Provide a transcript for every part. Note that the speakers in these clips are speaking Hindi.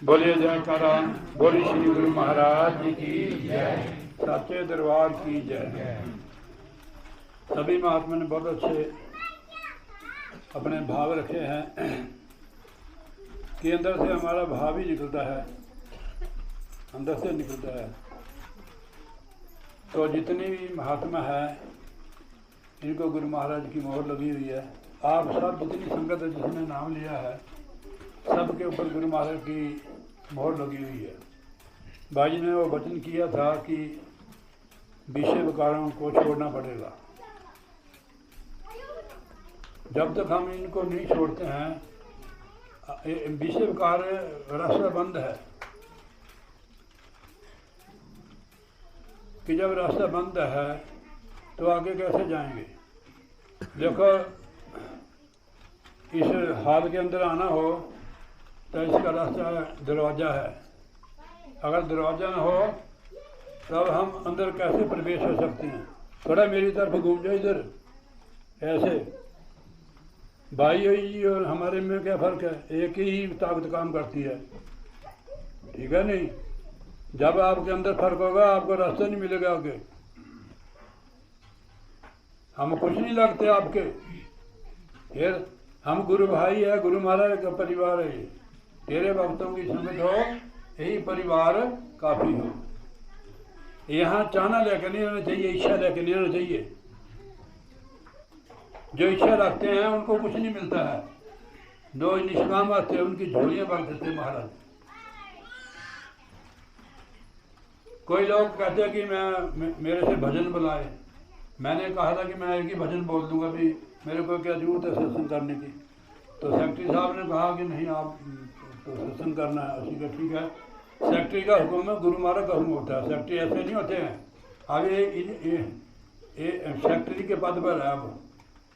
बोलिए जयकारा। बोली श्री गुरु महाराज जी की जय, सच्चे दरबार की जय। सभी महात्मा ने बहुत अच्छे अपने भाव रखे हैं कि अंदर से हमारा भाव ही निकलता है, अंदर से निकलता है। तो जितनी भी महात्मा है इनको गुरु महाराज की मोहर लगी हुई है। आप सब जितनी संगत है जिसने नाम लिया है सबके ऊपर गुरु महाराज की मोहर लगी हुई है। भाई जी ने वो वचन किया था कि विषय विकारों को छोड़ना पड़ेगा। जब तक हम इनको नहीं छोड़ते हैं, विषय विकार रास्ता बंद है कि जब रास्ता बंद है तो आगे कैसे जाएंगे। देखो इस हाल के अंदर आना हो तो इसका रास्ता दरवाज़ा है। अगर दरवाज़ा न हो तब हम अंदर कैसे प्रवेश हो सकते हैं। थोड़ा मेरी तरफ घूम जाओ इधर, ऐसे भाई जी और हमारे में क्या फ़र्क है, एक ही ताकत काम करती है, ठीक है नहीं। जब आपके अंदर फर्क होगा आपको रास्ता नहीं मिलेगा आगे। हम कुछ नहीं लगते आपके, फिर हम गुरु भाई है, गुरु महाराज का परिवार है। तेरे भक्तों की संगत हो यही परिवार काफ़ी हो। यहाँ चाहना लेकर नहीं रहना चाहिए, इच्छा लेकर नहीं रहना चाहिए। जो इच्छा रखते हैं उनको कुछ नहीं मिलता है। दो निष्काम आते हैं उनकी झोलियाँ भर देते महाराज। कोई लोग कहते हैं कि मैं मेरे से भजन बुलाए। मैंने कहा था कि मैं एक ही भजन बोल दूंगा, भी मेरे को क्या जरूरत है सत्संग करने की। तो सेक्रेटरी साहब ने कहा कि नहीं आप तो सत्संग करना है। उसी का ठीक है, सेक्रेटरी का हुक्म है, गुरु महाराज का हुक्म होता है। सेक्रेटरी ऐसे नहीं होते हैं। अब ये सेक्रेटरी के पद पर है। अब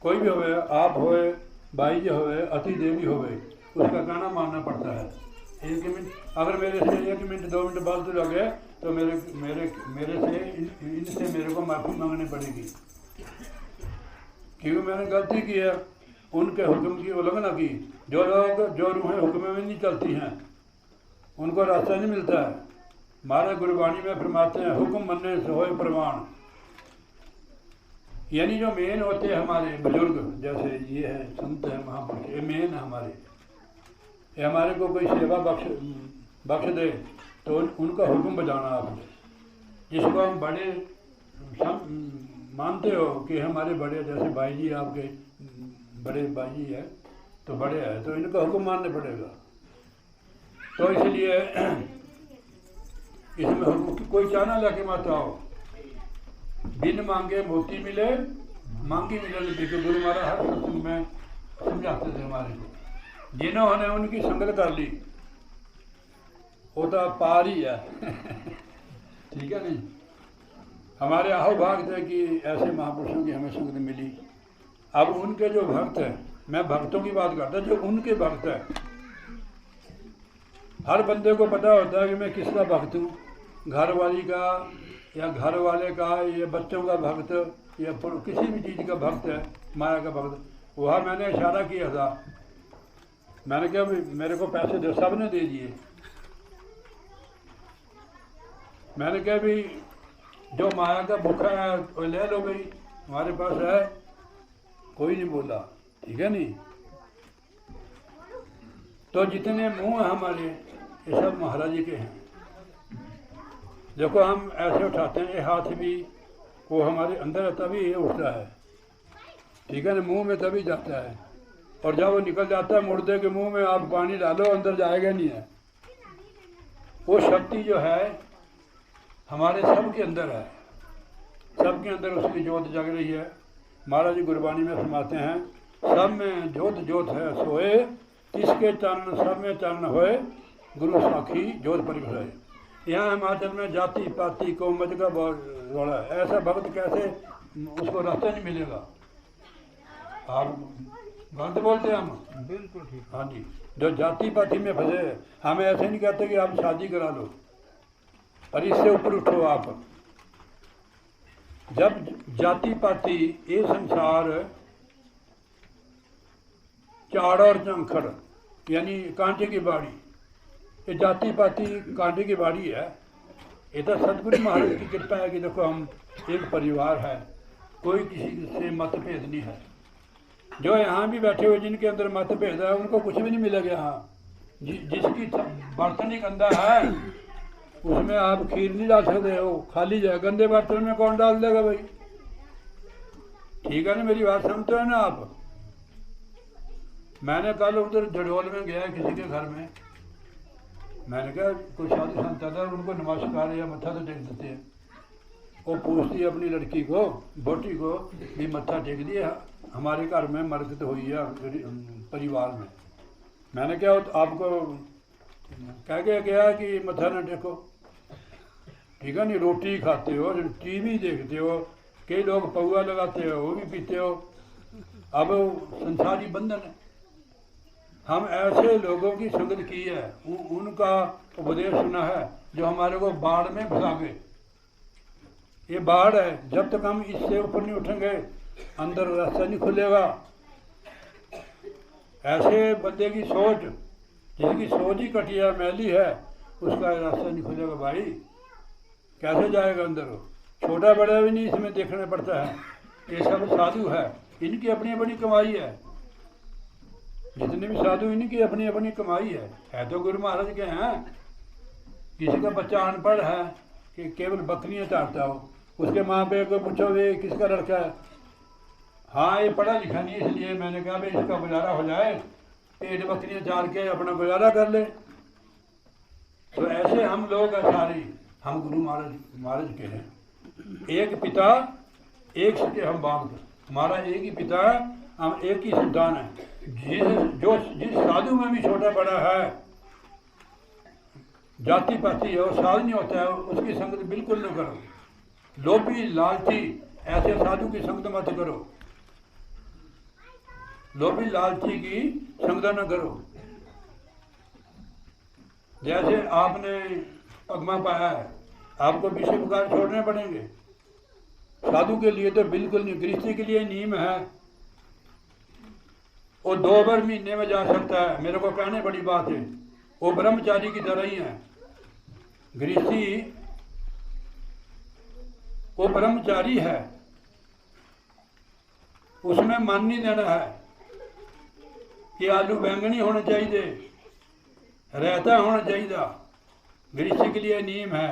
कोई भी होवे, आप होए, भाई जी होवे, अति देवी होवे, उसका कहना मानना पड़ता है। 1 मिनट अगर मेरे से 1 मिनट 2 मिनट बाद लग गए तो मेरे से इनसे मेरे को माफ़ी मांगनी पड़ेगी, क्योंकि मैंने गलती की है, उनके हुक्म की उल्लंघना की। जो लोग जो रूहें हुक्म में नहीं चलती हैं उनको रास्ता नहीं मिलता है। हमारे गुरबाणी में फरमाते हैं हुक्म मनने से होए प्रमाण। यानी जो मेन होते हैं हमारे बुजुर्ग, जैसे ये है संत है, महापुरुष, ये मेन है हमारे। ये हमारे को कोई सेवा बख्श दे तो उनका हुक्म बजाना आपने, जिसको हम बड़े मानते हो कि हमारे बड़े, जैसे भाई जी आपके बड़े भाई जी है तो बड़े हैं, तो इनका हुक्म मानना पड़ेगा। तो इसलिए इसमें हुक्म की कोई चाहना लेके मत आओ। बिन मांगे मोती मिले, मांगी मिले नहीं। गुरु महाराज हर सत्संग में समझाते थे हमारे को। जिन्होंने उनकी संगत कर ली वो तो पार ही है ठीक है नहीं। हमारे आहो भाग थे कि ऐसे महापुरुषों की हमें संगत मिली। अब उनके जो भक्त हैं, मैं भक्तों की बात करता, जो उनके भक्त हैं, हर बंदे को पता होता है कि मैं किसका भक्त हूँ। घर वाली का या घर वाले का या बच्चों का भक्त या किसी भी चीज़ का भक्त है, माया का भक्त। वह मैंने इशारा किया था, मैंने कहा मेरे को पैसे दो, सब ने दे दिए। मैंने कहा भी जो माया का भूखा है वो ले लो भाई, हमारे पास है। कोई नहीं बोला, ठीक है नहीं। तो जितने मुंह हैं हमारे ये सब महाराज जी के हैं। देखो हम ऐसे उठाते हैं, ये हाथ भी वो हमारे अंदर है तभी ये उठता है, ठीक है ना, मुंह में तभी जाता है। और जब वो निकल जाता है मुर्दे के मुंह में आप पानी डालो अंदर जाएगा नहीं है। वो शक्ति जो है हमारे सब के अंदर है, सबके अंदर उसकी ज्योत जग रही है। महाराज जी गुरबाणी में फरमाते हैं सब में ज्योत ज्योत है सोए, किसके चरण सब में चरण होए, गुरु साखी ज्योत परिभ्राए। यहाँ हिमाचल में जाति पाति को मज का बहुत रोड़ा है। ऐसा भक्त कैसे, उसको रास्ता नहीं मिलेगा। आप गलत बोलते हैं हम, बिल्कुल ठीक। हाँ जी, जो जाति पाति में फंसे, हमें ऐसे नहीं कहते कि आप शादी करा लो, और इससे ऊपर उठो आप। जब जाति पाति ये संसार चाड़ और चंखड़ यानी कांटे की बाड़ी, ये जाति पाति कांटे की बाड़ी है। ये तो सतगुरु महाराज की कृपा है कि देखो हम एक परिवार है, कोई किसी से मतभेद नहीं है। जो यहाँ भी बैठे हुए जिनके अंदर मतभेद है उनको कुछ भी नहीं मिलेगा यहाँ। जिसकी बर्तन ही गंदा है उसमें आप खीर नहीं डाल सकते हो, खाली जाए। गंदे बर्तन में कौन डाल देगा भाई? ठीक है ना, मेरी बात समझते हो ना आप? मैंने कल उधर जड़ोल में गया किसी के घर में, मैंने कहा कोई साधु संत था, उनको नमस्कार या मत्था तो टेक देते हैं। वो पूछती है अपनी लड़की को, बोटी को, भी मत्था टेक दिया? हमारे घर में मरकत हुई है परिवार में। मैंने क्या तो आपको कह के गया कि मत्था न टेको? ठीक है नहीं, रोटी खाते हो, टीवी देखते हो, कई लोग पौआ लगाते हो, वो भी पीते हो। अब संसारी बंधन है। हम ऐसे लोगों की संगत की है, उनका उपदेश सुना है जो हमारे को बाढ़ में फंसा गए। ये बाढ़ है, जब तक हम इससे ऊपर नहीं उठेंगे अंदर रास्ता नहीं खुलेगा। ऐसे बंदे की सोच, जिसकी सोच ही कटिया मैली है, उसका रास्ता नहीं खुलेगा भाई। कैसे जाएगा अंदर? हो छोटा बड़ा भी नहीं इसमें देखना पड़ता है। ये सब साधु है, इनकी अपनी अपनी कमाई है। जितने भी साधु इनकी अपनी अपनी कमाई है तो गुरु महाराज के हैं। किसी का बच्चा अनपढ़ है कि केवल बकरियां चारता हो, उसके माँ पे को पूछो वे किसका लड़का है? हाँ ये पढ़ा लिखा नहीं, इसलिए मैंने कहा भाई इसका गुजारा हो जाए, पेट बकरियां चार के अपना गुजारा कर ले। तो ऐसे हम लोग हैं सारी, हम गुरु महाराज के हैं। एक पिता एक सके हम बाप, हमारा एक ही पिता है, हम एक ही संतान है। जिस साधु में भी छोटा बड़ा है, जाति पाति है, वो साधु नहीं होता है, उसकी संगत बिल्कुल न करो। लोभी लालची ऐसे साधु की संगत मत करो, लोभी लालची की संगत न करो। जैसे आपने पगमा पाया है, आपको विषय विकार छोड़ने पड़ेंगे। साधु के लिए तो बिल्कुल नहीं, गृहस्थी के लिए नियम है। वो 2 बार महीने में जा सकता है, मेरे को कहने बड़ी बात है। वो ब्रह्मचारी की तरह ही है। गृहस्थी वो ब्रह्मचारी है, उसमें मन नहीं देना है कि आलू बैंगनी होने चाहिए, रायता होना चाहिए। गृहस्थी के लिए नियम है,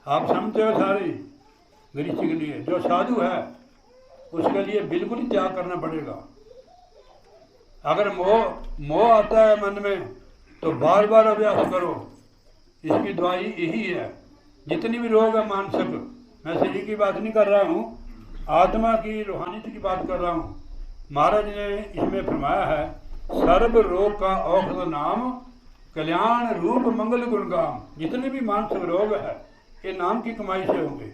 आप समझते हो सारी। गृहस्थी के लिए जो साधु है उसके लिए बिल्कुल ही त्याग करना पड़ेगा। अगर मोह आता है मन में तो बार बार अभ्यास करो। इसकी दवाई यही है। जितनी भी रोग है मानसिक, मैं शरीर की बात नहीं कर रहा हूँ, आत्मा की रूहानियत की बात कर रहा हूँ। महाराज ने इसमें फरमाया है, सर्व रोग का औषध नाम कल्याण रूप मंगल गुणगाम। जितने भी मानसिक रोग है ये नाम की कमाई से होंगे।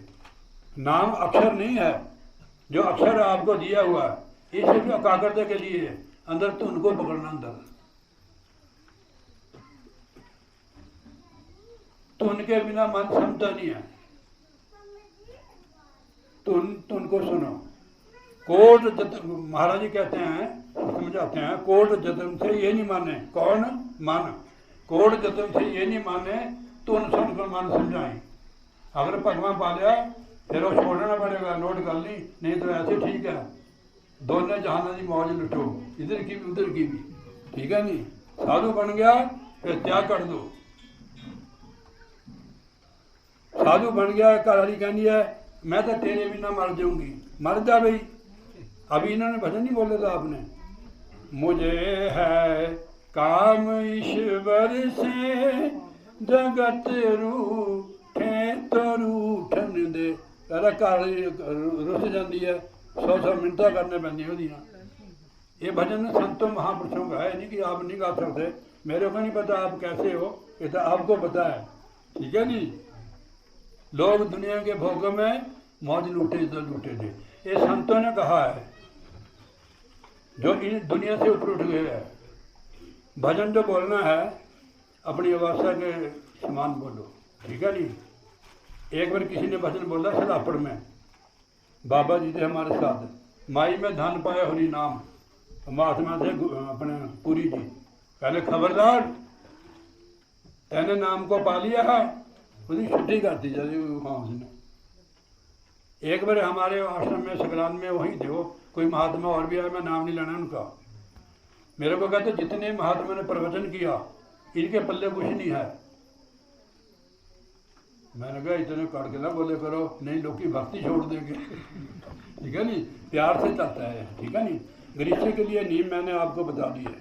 नाम अक्षर नहीं है, जो अक्षर आपको दिया हुआ है ये सिर्फ एकाग्रता के लिए है। अंदर तो उनको पकड़ना, अंदर तो उनके बिना मन समझता नहीं है। तो उनको सुनो। कोट जतन, महाराज जी कहते हैं, समझाते हैं, कोट जतन से ये नहीं माने। कौन? मन। कोट जतन से ये नहीं माने तो उन सुनकर मन समझाएं। अगर भगवान पा लिया फिर वो छोड़ना पड़ेगा, नोट कर ली, नहीं तो ऐसे ठीक है। दोनों जहाना की मौज लुटो, इधर की भी उधर की भी, ठीक है नहीं। साधु बन गया फिर त्याग कर दो। साधु बन गया, घरवाली कहनी है मैं तो तेरे बिना मर जाऊंगी। मर जा भाई। अभी इन्होंने भजन नहीं बोले था आपने, मुझे है काम ईश्वर से जगत रूठे तो रूठन दे। कहता घर रुस जाती है, 100 मिनटा करने पैंदी होदियां। ये भजन संतों महापुरुषों का है, नहीं कि आप नहीं गा सकते। मेरे को नहीं पता आप कैसे हो, ये तो आपको पता है, ठीक है नहीं। लोग दुनिया के भोगों में मौज लूटे तो लूटे थे। ये संतों ने कहा है जो इन दुनिया से ऊपर उठ गए हैं। भजन जो बोलना है अपनी अवस्था के समान बोलो, ठीक है नहीं। एक बार किसी ने भजन बोला सलापड़ में, बाबा जी थे हमारे साथ, माई में धन पाया हरि नाम, महात्मा थे अपने पुरी जी। कहने खबरदार, तेने नाम को पा लिया है, उसकी छुट्टी कर दी जाती वहाँ उसने। एक बार हमारे आश्रम में संक्रांत में वहीं थे वो, कोई महात्मा और भी आया, मैं नाम नहीं लेना उनका, मेरे को कहते जितने महात्मा ने प्रवचन किया इनके पल्ले कुछ नहीं है। मैंने कहा इतने कड़ के ना बोले करो, नहीं लोग की भक्ति छोड़ देंगे। ठीक है नहीं, प्यार से चलता है, ठीक है नहीं। गृहस्थी के लिए नियम मैंने आपको बता दिए,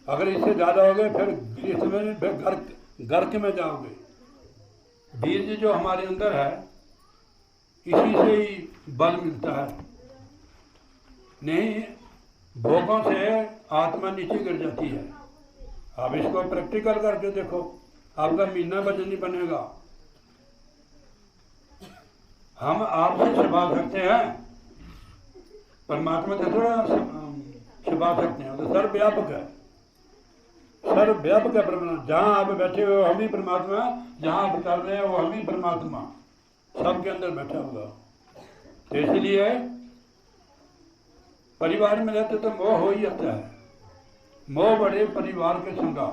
अगर इससे ज्यादा हो गए फिर गृहस्थ में फिर गर्क में जाओगे। वीर्य जो हमारे अंदर है इसी से ही बल मिलता है, नहीं भोगों से आत्मा नीचे गिर जाती है। आप इसको प्रैक्टिकल करके देखो, आपका महीना वजन नहीं बनेगा। हम आपसे छुपा सकते हैं, परमात्मा से थोड़ा छुपा सकते हैं, तो सर्वव्यापक है, सर्वव्यापक है परमात्मा। जहाँ आप बैठे हो हम ही परमात्मा, जहाँ आप कर रहे हैं वो हम ही परमात्मा, सबके अंदर बैठा हुआ। तो इसलिए परिवार में रहते तो मोह हो ही जाता है। मोह बड़े परिवार के संगा,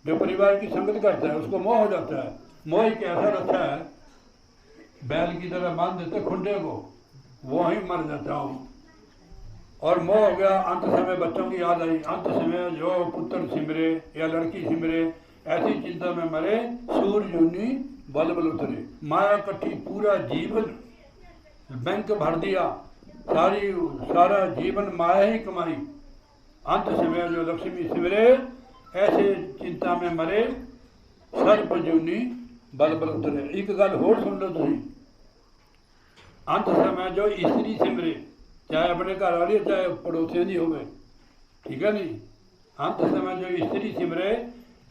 जो परिवार की संगत करता है उसको मोह हो जाता है। मोह एक ऐसा रखा है, बैल की तरह बांध देते खुंडे को, वो ही मर जाता हूँ। और मोह हो गया, अंत समय बच्चों की याद आई, अंत समय जो पुत्र सिमरे या लड़की सिमरे, ऐसी चिंता में मरे, सूर्य योनि बल बल उतरे। माया कट्ठी पूरा जीवन बैंक भर दिया, सारा जीवन माया ही कमाई, अंत समय जो लक्ष्मी सिमरे, ऐसे चिंता में मरे, सर्प योनि बल बल उतरे। एक गल होर सुन लो तुम, अंत समय जो स्त्री सिमरे, चाहे अपने घर वाली चाहे पड़ोसियों की होवे, ठीक है नहीं, अंत समय जो स्त्री सिमरे,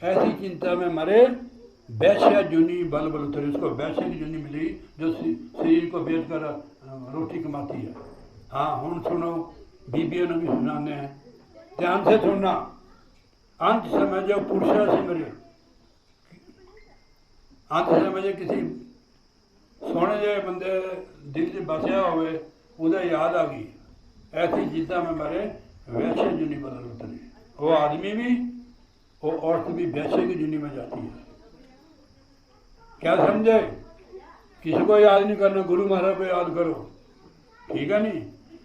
ऐसी चिंता में मरे, वैश्या जूनी बल बल उतरे। उसको वैश्य की जूनी मिली जो शरीर को बेच कर रोटी कमाती है। हाँ हुण सुनो, बीबियों ने भी सुनाने हैं, ध्यान से सुनना। अंत समय जो पुरुषा सिमरे, अंत समय जो किसी सोने जे बंदे दिल च बसया होवे, उधर याद आ गई, ऐसी चिंता में मरे, वैश्य जूनी बदल उतरी। वो आदमी भी, वो औरत भी वैश्य की जूनी में जाती है। क्या समझे? किसी को याद नहीं करना, गुरु महाराज को याद करो, ठीक है नहीं।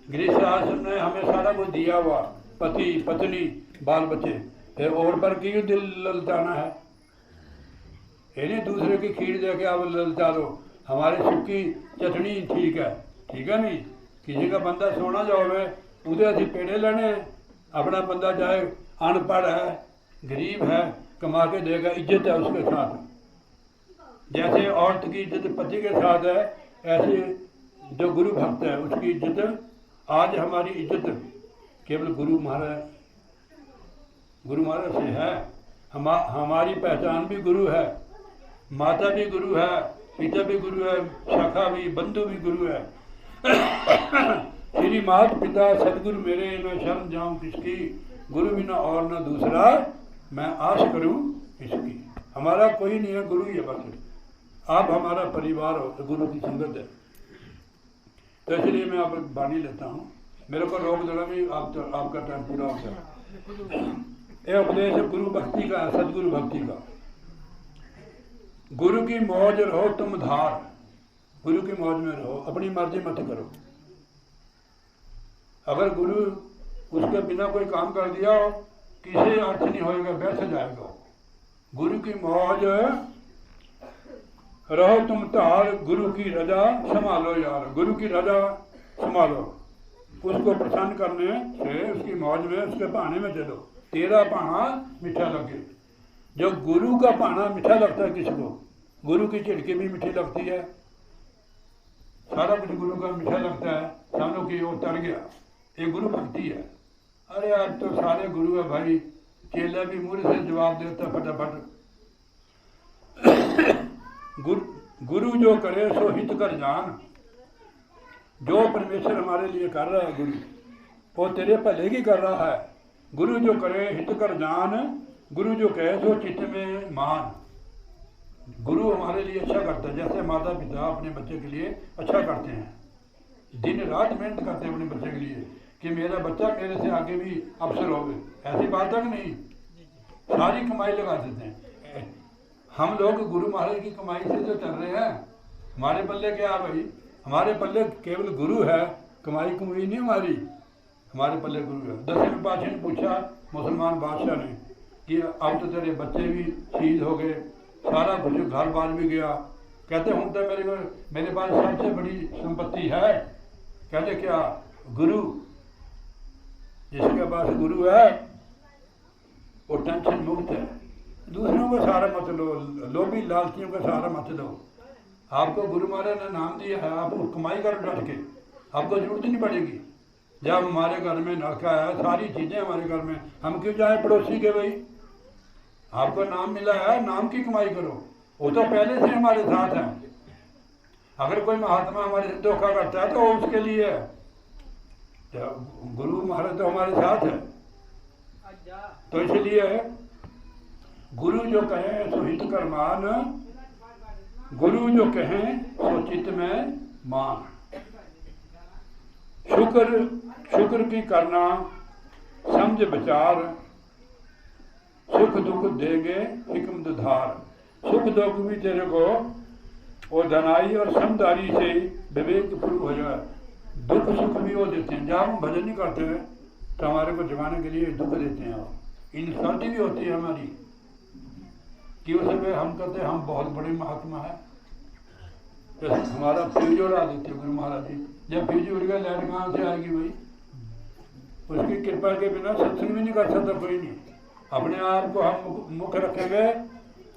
गृहस्थ आश्रम ने हमें सारा कुछ दिया हुआ, पति पत्नी बाल बच्चे, फिर और पर क्यों दिल ललचाना है? ये नहीं दूसरे की खीर दे के आप ललचा लो, हमारी सूखी चटनी ठीक है नहीं। किसी का बंदा सोना जाओगे उसे अभी पेड़े लेने, अपना बंदा चाहे अनपढ़ है गरीब है कमा के देगा, इज्जत है उसके साथ। जैसे औरत की इज्जत पति के साथ है, ऐसे जो गुरु भक्त है उसकी इज्जत, आज हमारी इज्जत केवल गुरु महाराज से है। हमारी पहचान भी गुरु है, माता भी गुरु है, पिता भी गुरु है, शाखा भी, बंधु भी गुरु है। श्री मात पिता सदगुरु मेरे, न शरण जाऊं किसकी, गुरु बिना और न दूसरा मैं आश करूं इसकी। हमारा कोई नहीं है, गुरु ही है बस। आप हमारा परिवार हो तो गुरु की संगत है। तो इसलिए मैं आप बानी लेता हूँ, मेरे को रोक देना भी आपका टाइम पूरा हो गया। यह उपदेश गुरु भक्ति का है, सदगुरु भक्ति का। गुरु की मौज रहो तुम धार, गुरु की मौज में रहो, अपनी मर्जी मत करो। अगर गुरु उसके बिना कोई काम कर दिया हो, किसी अर्थ नहीं होएगा, बैठ जाएगा। गुरु की मौज रहो तुम धार, गुरु की रजा संभालो यार, गुरु की रजा संभालो। उसको प्रसन्न करने से, उसकी मौज में, उसके पाने में दे दो, तेरा पाना मीठा लगे। जो गुरु का पाना मीठा लगता है किसी को, गुरु की झिड़की भी मीठी लगती है, सारा कुछ गुरु का मीठा लगता है, समझो कि वो तर गया। ये गुरु भक्ति है। अरे आज तो सारे गुरु है भाई, चेला भी मुंह से जवाब देता फटाफट। गुरु जो करे सो हित कर जान, जो परमेश्वर हमारे लिए कर रहा है गुरु, वो तेरे भले की कर रहा है। गुरु जो करे हित कर जान, गुरु जो कहे सो चित्त में मान। गुरु हमारे लिए अच्छा करता है, जैसे माता पिता अपने बच्चे के लिए अच्छा करते हैं, दिन रात मेहनत करते हैं अपने बच्चे के लिए, कि मेरा बच्चा मेरे से आगे भी अफसर हो गए, ऐसी बात तक नहीं, सारी कमाई लगा देते हैं। हम लोग गुरु महाराज की कमाई से जो चल रहे हैं, हमारे पल्ले क्या भाई, हमारे पल्ले केवल गुरु है, कमाई कमाई नहीं हमारी, हमारे पल्ले गुरु है। 10वें पातशाह ने पूछा मुसलमान बादशाह ने कि अब तो तेरे बच्चे भी शहीद हो गए, सारा कुछ घर बार भी गया, कहते हूँ तो मेरे पास सबसे बड़ी संपत्ति है, कहते क्या, गुरु। जिसके पास गुरु है वो टेंशन मुक्त है, दूसरों को सहारा मत लो, लोभी लालचियों का सहारा मत लो। आपको गुरु महाराज ने नाम दिया है, आप कमाई करो डट के, आपको जरूरत नहीं पड़ेगी। जब हमारे घर में नलका है, सारी चीज़ें हमारे घर में, हम क्यों जाए पड़ोसी के भाई, आपको नाम मिला है, नाम की कमाई करो, वो तो पहले से हमारे साथ है। अगर कोई महात्मा हमारे से धोखा करता है तो वो उसके लिए है, तो गुरु महाराज तो हमारे साथ है। तो इसलिए गुरु जो कहें सो हित कर मान, गुरु जो कहें सो चित्त में मान। शुक्र की करना समझ विचार, सुख दुख देंगे हिकमत धार। सुख दुख भी तेरे को वो धनाई और समझदारी से विवेक पूर्व हो जाए, दुख सुख भी वो देते हैं। जब हम भजन नहीं करते हैं तो हमारे को जगाने के लिए दुख देते हैं, इंसल्टी भी होती है हमारी कि उस समय हम कहते हैं हम बहुत बड़े महात्मा है, तो हमारा फ्यूज उड़ा देते गुरु महाराज जी। जब फ्यूज उड़ गया लाइट कहाँ से आएगी भाई, उसकी कृपा के बिना सत्संग भी नहीं कर सकता कोई नहीं। अपने आप को हम मुख रखेंगे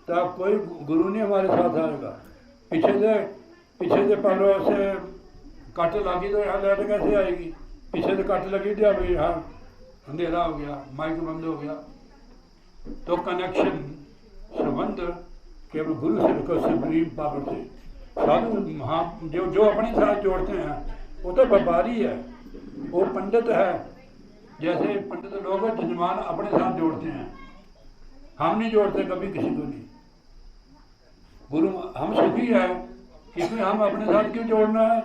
तो कोई गुरु नहीं हमारे साथ आएगा। पीछे से पहले से कट लगी तो यहाँ लाइट कैसे आएगी, पीछे से कट लगी थी, अभी यहाँ अंधेरा हो गया, माइक बंद हो गया। तो कनेक्शन संबंध केवल गुरु से को सुप्रीम पावर से। साधु हाँ जो अपने साथ जोड़ते हैं वो तो व्यापारी है, वो पंडित है। जैसे पंडित लोग जजमान अपने साथ जोड़ते हैं, हम नहीं जोड़ते कभी किसी को नहीं। गुरु हम सुखी है, इसमें हम अपने साथ क्यों जोड़ना है।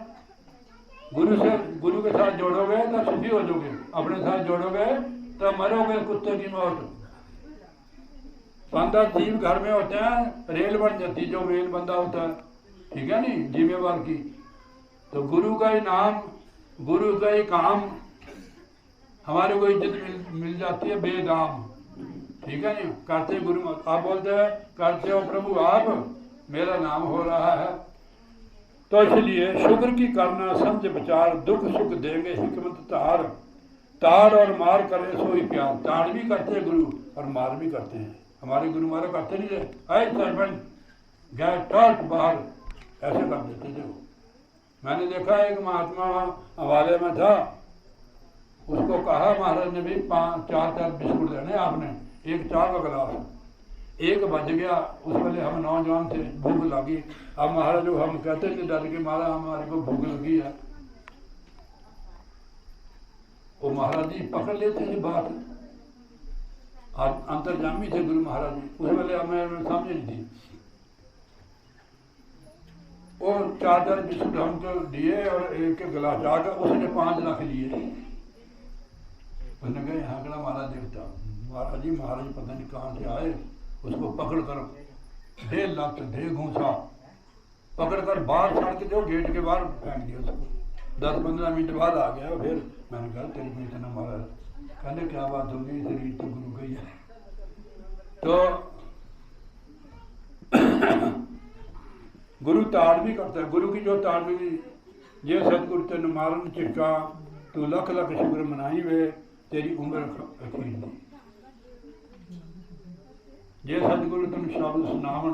गुरु के साथ जोड़ोगे तो सुखी हो जाओगे, अपने साथ जोड़ोगे तो मरोगे कुत्ते की मौत। 5-10 जीव घर में होते हैं, रेल बन जाती जो रेल बंदा होता है, ठीक है नहीं, जिम्मेवार की। तो गुरु का ही नाम, गुरु का ही काम, हमारे को इज्जत मिल जाती है बेदाम, ठीक है नहीं। करते गुरु आप बोलते हैं करते हो प्रभु आप, मेरा नाम हो रहा है। तो इसलिए शुक्र की करना समझ विचार, दुख सुख देंगे हिकमत तार। तार और मार करे सोई प्यार। ताड़ भी करते हैं गुरु और मार भी करते हैं। हमारे गुरु महाराज करते नहीं थे, आए सरपंच गए टॉर्च बाहर, ऐसे कर देते थे वो। मैंने देखा एक महात्मा हवाले में था, उसको कहा महाराज ने भी 4 बिस्कुट देने आपने, एक चाय का गिलास। 1 बज गया, उस वेले हम नौजवान थे, भूख लगी। अब महाराज जो हम कहते थे डर के महाराज हमारे को भूख लगी है, वो महाराज जी पकड़ लेते थे बात। अंतर्जामी थे गुरु महाराज जी, उस वेले हमें समझ नहीं थी। और 4 बिस्कुट हमको दिए और एक गिलास जाकर उसने 5 लाख लिए। उसने कहा यहाँ कड़ा महाराज देवता, महाराज जी महाराज पता नहीं कहाँ से आए, उसको पकड़ कर 1.5 लाख ढेर घूसा, पकड़ कर बाहर छाड़ के जो गेट के बाहर फेंक दिया उसको। 10-15 मिनट बाद आ गया फिर। मैंने कहा तेरे को इतना महाराज, कहने क्या बात होगी, शरीर तो गुरु का ही है। तो गुरु ताड़ भी करता है, गुरु की जो ताड़ भी, ये सतगुरु तेन मारन चिड़का, तू लख लख शुक्र मनाई वे, तेरी उम्र अखीर। जे सतगुरु तुम शब्द सुनावन,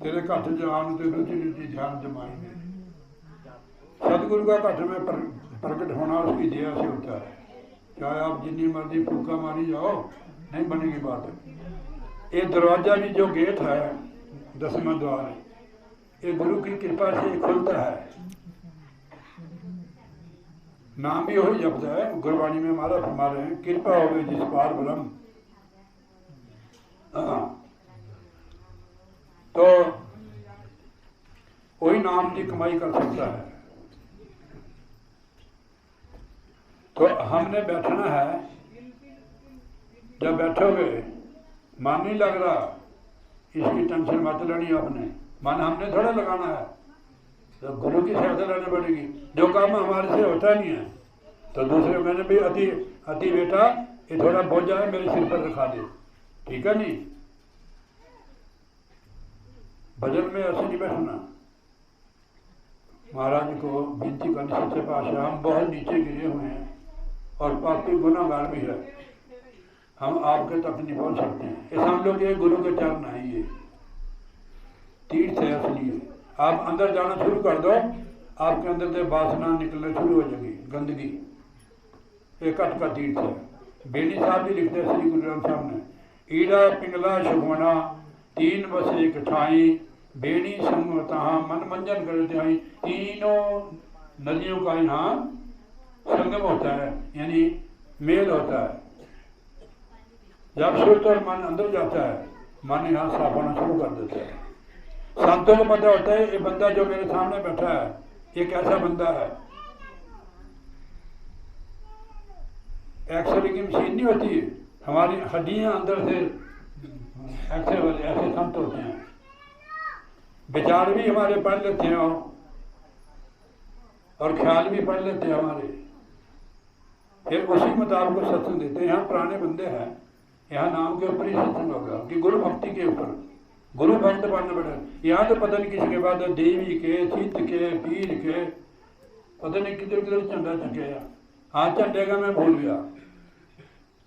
तेरे घट जान ते रुचि रुचि ध्यान जमाई में। सतगुरु का घट में प्रकट होना उसकी दया से होता है। चाहे आप जितनी मर्जी फूका मारी जाओ, नहीं बनेगी बात। ये दरवाजा भी जो गेट है, 10वां द्वार है, ये गुरु की कृपा से खुलता है। नाम भी वही जपता है, गुरबाणी में हमारा फरमा रहे हैं, कृपा हो गई जिस पार ब्रह्म। तो वही नाम की कमाई कर सकता है। तो हमने बैठना है, जब बैठोगे मन नहीं लग रहा, इसकी टेंशन मत लेनी आपने, मन हमने थोड़ा लगाना है, तो गुरु की सहायता लेनी पड़ेगी। जो काम हमारे से होता नहीं है तो दूसरे को कहने भाई अति बेटा ये थोड़ा बोझा है मेरे सिर पर रखा दे, ठीक है नहीं। भजन में ऐसे नहीं बैठना। महाराज को विनती करनी सच्चे पातशाह, हम बहुत नीचे गिरे हुए हैं और पापी गुनाहगार भी है, हम आपके तक नहीं पहुंच सकते हैं। इस हम लोग ये गुरु के चरण है, ये तीर्थ है असली। आप अंदर जाना शुरू कर दो, आपके अंदर से वासना निकलना शुरू हो जाएगी, गंदगी। एक कट का तीर्थ है। बेनी साहब भी लिखते हैं श्री गुरु ग्रंथ साहब ने, ईड़ा पिंगला सुगमना तीन बस एक ठाई, बेनी संगता मन मंजन करते हैं। तीनों नदियों का यहाँ संगम होता है, यानी मेल होता है। जब सुरत और मन अंदर जाता है, मन यहाँ साफ होना शुरू कर देता है। संतों को पता होता है ये बंदा जो मेरे सामने बैठा है ये कैसा बंदा है। एक्सरे की मशीन नहीं होती, हमारी हड्डियां अंदर से एक्सरे वाले ऐसे संत होते हैं। विचार भी हमारे पढ़ लेते हैं और ख्याल भी पढ़ लेते हैं हमारे, फिर उसी मुताबिक सत्संग देते हैं। यहाँ पुराने बंदे हैं, यहाँ नाम के ऊपर ही सत्संग होगा कि गुरु भक्ति के ऊपर, गुरु भक्त बनना पड़े। यहाँ तो पता नहीं किसी के बाद देवी के, चित्त के, पीर के, पता नहीं किधर किधर झंडा चढ़े। हाँ, झंडे का मैं भूल गया,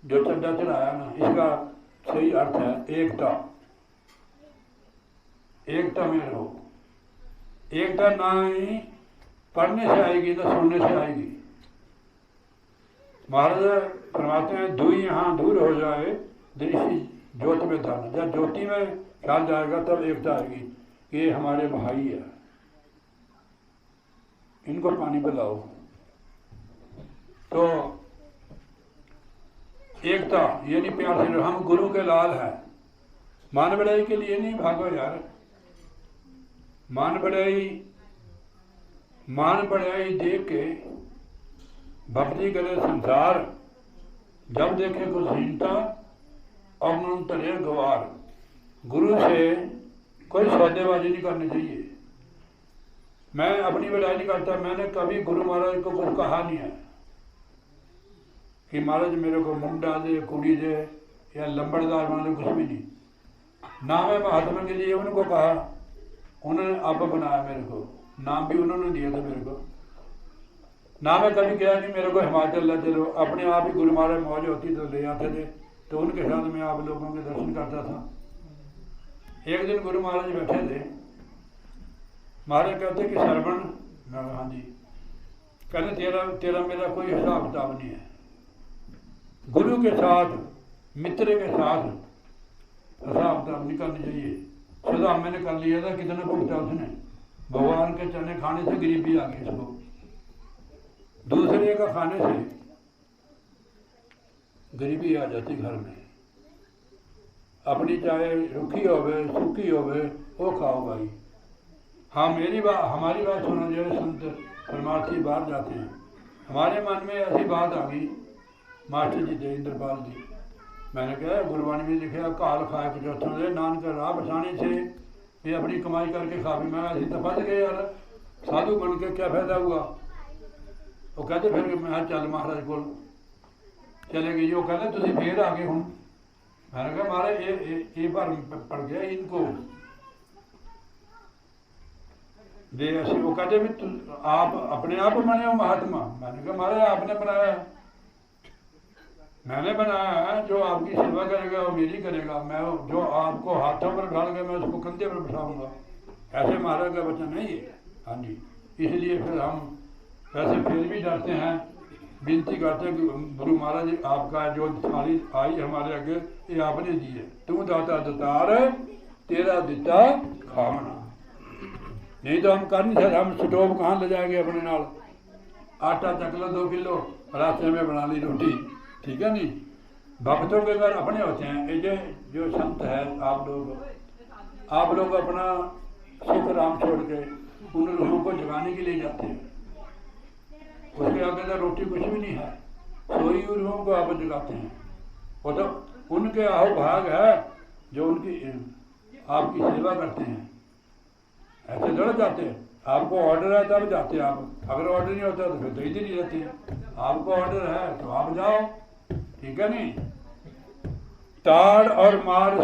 जो झंडा चढ़ाया ना, इसका सही अर्थ है एकता। एकता में रहो। एकता ना ही पढ़ने से आएगी ना सुनने से आएगी। महाराज फरमाते हैं दुई यहाँ दूर हो जाए दृष्टि ज्योत में धारण। जब ज्योति में ख्याल जाएगा तब एकता आएगी कि ये हमारे भाई है, इनको पानी पिलाओ। तो एकता यानी प्यार से, हम गुरु के लाल हैं। मान बढ़ाई के लिए नहीं भागो यार, मान बढ़ाई देख के भक्ति करे संसार, जब देखे कुछ हीनता और तरे गवार। गुरु से कोई सौदेबाजी नहीं करनी चाहिए। मैं अपनी बढ़ाई नहीं करता, मैंने कभी गुरु महाराज को कुछ कहा नहीं है कि महाराज मेरे को मुंडा दे, कुड़ी दे या लंबड़दार बना दे, कुछ भी नहीं। ना मैं महात्मा के लिए उनको कहा, उन्होंने अब बनाया मेरे को, नाम भी उन्होंने दिया था मेरे को। ना मैं कभी कहा कि मेरे को हिमाचल ले चलो, अपने आप ही गुरु महाराज मौज होती तो ले आते थे, तो उनके साथ मैं आप लोगों के दर्शन करता था। एक दिन गुरु महाराज बैठे थे, महाराज कहते कि श्रवण, हाँ जी, कहते तेरा मेरा कोई हिसाब किताब नहीं है। गुरु के साथ, मित्र के साथ हिसाब किताब नहीं करनी चाहिए। सदा मैंने कर लिया था, कितने भुगता उसने, भगवान के चने खाने से गरीबी आ गई इसको, दूसरे का खाने से गरीबी आ जाती घर में। अपनी चाहे रुखी होवे सूखी होवे वो खाओ भाई। हाँ, मेरी बात, हमारी बात सुनो। जो संत परमार्थी बाहर जाते हैं, हमारे मन में ऐसी बात आ गई, मास्टर जी थे इंद्रपाल जी, मैंने कहा गुरबाणी में लिखा काल खाए पचौथों से नानक राह बसाने से ये अपनी कमाई करके खा भी। मैं ऐसी तो फंस गए यार, साधु बन के क्या फायदा हुआ। वो कहते फिर मैं चल महाराज को चले गए। वो कहते तुम फिर आ गए हूँ। मैंने कहा महाराज ये बार पड़ गया इनको दे ऐसे। वो कहते भी आप अपने आप बने हो महात्मा। मैंने कहा महाराज आपने बनाया, मैंने बनाया है, जो आपकी सेवा करेगा वो मेरी करेगा। मैं जो आपको हाथों पर डाल के मैं उसको कंधे पर बिठाऊंगा, ऐसे महाराज का वचन नहीं है। हाँ जी, इसलिए फिर हम वैसे फिर भी डरते हैं, विनती करते हैं कि गुरु महाराज आपका जो थाली आई हमारे आगे ये आपने दी है, तू दाता दतार तेरा दिता खावना। नहीं तो हम कर नहीं सकते, हम स्टोव कहाँ ले जाएंगे अपने नाल। आटा चक लो 2 किलो, रास्ते में बना ली रोटी, ठीक है नहीं। भक्तों के घर अपने होते हैं। ये जो संत है आप लोग अपना सुख राम छोड़ के उन लोगों को जगाने के लिए जाते हैं। उसके आगे तो रोटी कुछ भी नहीं है। सोई रूहों को आप जगाते हैं। वो तो उनके आहो भाग है जो उनकी आपकी सेवा करते हैं। ऐसे थोड़ा जाते हैं, आपको ऑर्डर है तब जाते हैं आप, अगर ऑर्डर नहीं होता तो फिर तो इधर नहीं रहते हैं। आपको ऑर्डर है तो आप जाओ, ठीक है नहीं। ताड़ और मार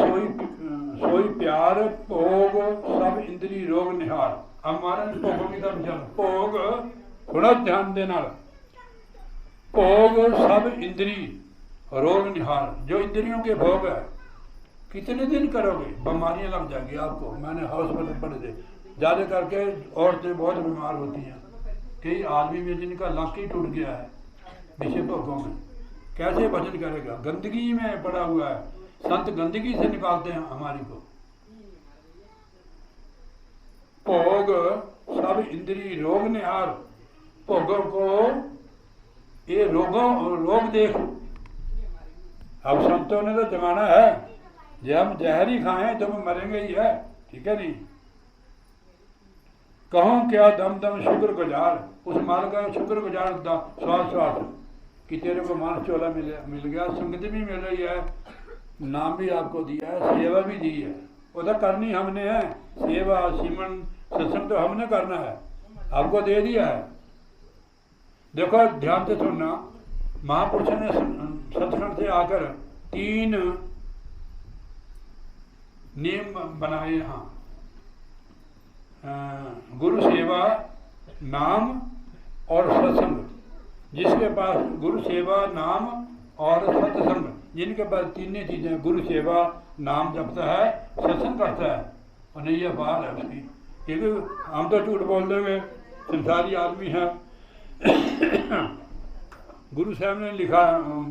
सोई प्यार भोग सब इंद्री रोग निहार। अब महाराज भोगों की तरफ चल, भोग थोड़ा ध्यान देना। भोग सब इंद्री रोग निहार, जो इंद्रियों के भोग है कितने दिन करोगे, बीमारियां लग जाएगी आपको। मैंने हॉस्पिटल पढ़े थे, ज़्यादा करके औरतें बहुत बीमार होती हैं। कई आदमी में जिनका लक ही टूट गया है विषय भोगों में, कैसे भजन करेगा, गंदगी में पड़ा हुआ है। संत गंदगी से निकालते हैं हमारी को। भोग सब इंद्री रोग निहार, भोगों को ये रोग देख। अब संतों ने तो जमाना है, जब हम जहर ही खाएं तो हम मरेंगे ही है, ठीक है नहीं। कहूँ क्या दम दम शुक्र गुजार, उस माल का शुक्र गुजार श्वास श्वास कि तेरे को मानस चोला मिल गया, संगति भी मिल रही है, नाम भी आपको दिया है, सेवा भी दी है। वो तो करनी हमने है, सेवा सिमरन सत्संग तो हमने करना है, आपको दे दिया है। देखो ध्यान से सुनना, महापुरुषों ने सत्संग से आकर 3 नियम बनाए यहाँ। गुरु सेवा, नाम और सत्संग। जिसके पास गुरु सेवा, नाम और सत्संग, जिनके पास 3 चीजें, गुरु सेवा, नाम जपता है, सत्संग करता है, और नहीं ये बात है उसकी। क्योंकि हम तो झूठ बोल देंगे, संसारी आदमी है। गुरु साहब ने लिखा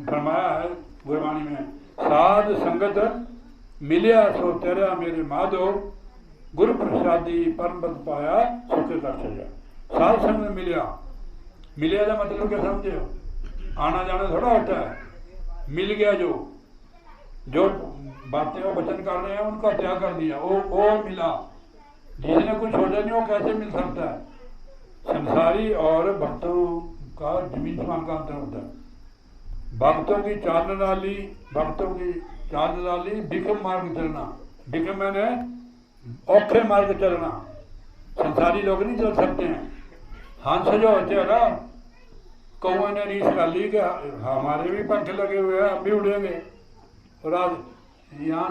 फरमाया है गुरबाणी में, साध संगत मिलिया सो तेरा मेरे माधो, गुरु प्रसादी परम पद पाया सुख कर चलिया। साध संग में मिलिया का मतलब क्या समझे हो, आना जाना थोड़ा होता है। मिल गया जो बातें वो वचन कर रहे हैं उनका त्याग कर दिया, वो मिला। जिसने कुछ छोड़ा नहीं वो कैसे मिल सकता है। संसारी और भक्तों का जमीन समान का अंतर होता है। भक्तों की चाल डाली भिखम मार्ग चलना, भिखम मैंने औखे मार्ग चलना। संसारी लोग नहीं चल सकते हैं। हंस जो होते हैं ना, कौए ने रीस कर ली कि हमारे भी पंख लगे हुए हैं, हम भी उड़ेंगे। और आज यहाँ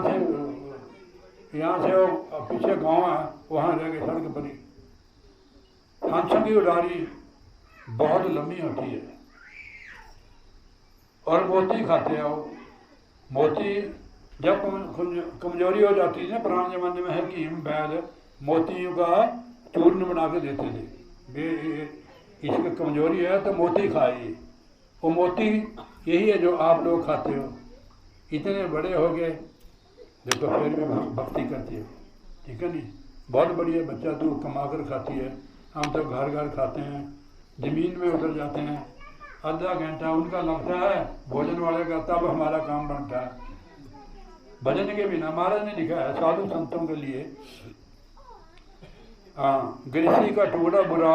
से वो पीछे गांव है, वहाँ रह गए सड़क बनी। हंसों की उड़ारी बहुत लंबी होती है और मोती खाते हैं वो। मोती जब कमजोरी हो जाती है ना, पुराने जमाने में हकीम वैद्य मोतियों का चूर्ण बना के देते थे। इसकी कमजोरी है तो मोती खाइए। वो मोती यही है जो आप लोग खाते हो। इतने बड़े हो गए, देखो फिर भी भक्ति करती है, ठीक है नहीं। बहुत बढ़िया, बच्चा तू कमा कर खाती है, हम तो घर घर खाते हैं, जमीन में उतर जाते हैं। आधा घंटा उनका लगता है भोजन वाले का, तब हमारा काम बनता है। भजन के बिना महाराज ने लिखा है साधु संतों के लिए, गृहस्थी का टुकड़ा बुरा,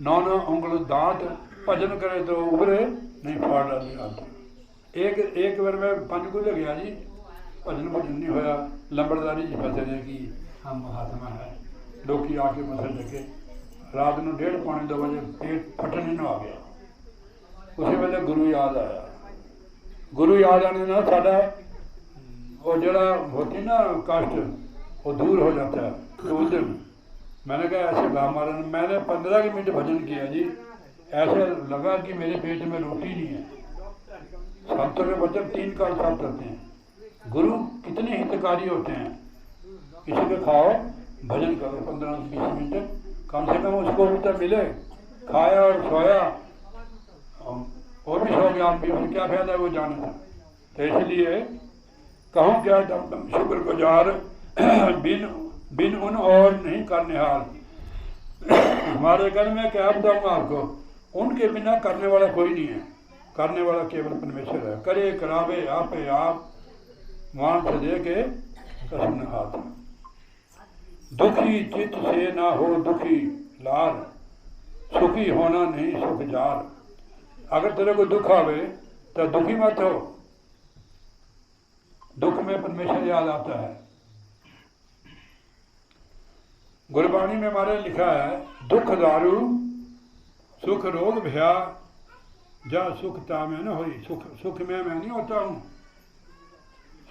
9 उंगल दांत, भजन करे तो उभरे नहीं फाड़ डाले हाथ। एक बार मैं पंचकुले गया जी, भजन नहीं होया, लंबड़दारी जी फसे ने कि हम महात्मा है। लोग आके मथे लगे, रात को 1:30 पौने 2 बजे पेट फटने आ गया। उसी वेले गुरु याद आया। गुरु याद आने ना साडा वो जरा होती ना कष्ट वो दूर हो जाता है। तो उस दिन मैंने कहा ऐसे गा मारा, मैंने 15 मिनट भजन किया जी, ऐसे लगा कि मेरे पेट में रोटी नहीं है। संतों के वचन 3 काल प्राप्त करते हैं। गुरु कितने हितकारी होते हैं। किसी को खाओ, भजन करो 15-20 मिनट, कम से कम उसको भी तो मिले। खाया और सोया और भी सो गया, भी और क्या फायदा वो जाने का। तो इसलिए कहूँ क्या दम शुक्र गुजार, बिन उन और नहीं करने हाल। हमारे घर में क्या बताऊँ आपको, उनके बिना करने वाला कोई नहीं है। करने वाला केवल परमेश्वर है। करे करावे आपे आप, मान से दे के कसम न हाथ। दुखी चित्त से ना हो दुखी लाल, सुखी होना नहीं सुख जार। अगर तेरे को दुख आवे तो दुखी मत हो। दुख में परमेश्वर याद आता है। गुरबाणी में हमारे लिखा है, दुख दारू सुख रोग भया, जा सुख ता में न होई। सुख में मैं नहीं होता हूँ।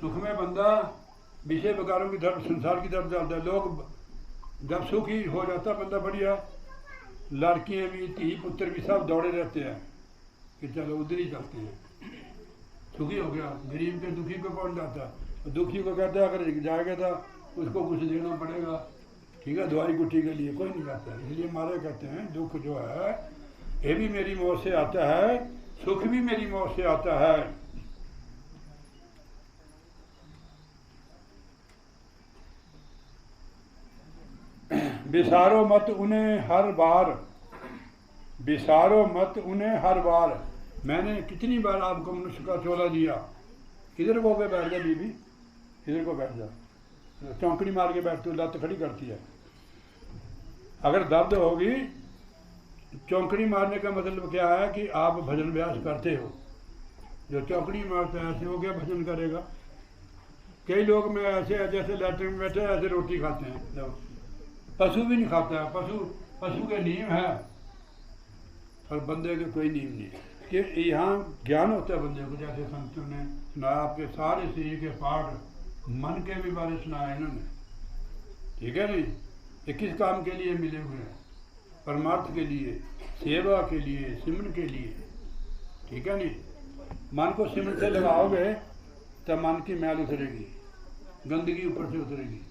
सुख में बंदा विषय विकारों की तरफ, संसार की तरफ जाता है। लोग जब सुखी हो जाता बंदा बढ़िया, लड़कियाँ भी, धी पुत्र भी सब दौड़े रहते हैं कि चलो उधर ही चलते हैं। सुखी हो गया, गरीब के दुखी को कौन जाता? दुखी को कहता है अगर जाएगा तो उसको कुछ देना पड़ेगा, ठीक है, दवाई गुट्टी के लिए कोई नहीं जाता। इसलिए हमारे कहते हैं दुख जो है ये भी मेरी मौत से आता है, सुख भी मेरी मौत से आता है। बिसारो मत उन्हें हर बार, बिसारो मत उन्हें हर बार। मैंने कितनी बार आपको मनुष्य का चोला दिया। इधर को बैठ जा बीबी, इधर को बैठ जा, चौंकड़ी मार के बैठ, तो लत खड़ी करती है। अगर दर्द होगी, चौंकड़ी मारने का मतलब क्या है कि आप भजन अभ्यास करते हो। जो चौंकड़ी मारता है ऐसे हो गया, भजन करेगा। कई लोग में ऐसे जैसे लैट्रिन में बैठे ऐसे रोटी खाते हैं। पशु भी नहीं खाता है, पशु के नियम है और बंदे के कोई नियम नहीं है। कि यहाँ ज्ञान होता है बंदे को, जैसे संतों ने सुनाया, आपके सारे शरीर के पार्ट, मन के भी बारे सुनाया इन्होंने, ठीक है नहीं। ये किस काम के लिए मिले हुए हैं? परमार्थ के लिए, सेवा के लिए, सिमरन के लिए, ठीक है नहीं। मन को सिमरन से लगाओगे तब मन की मैल उतरेगी, गंदगी ऊपर से उतरेगी।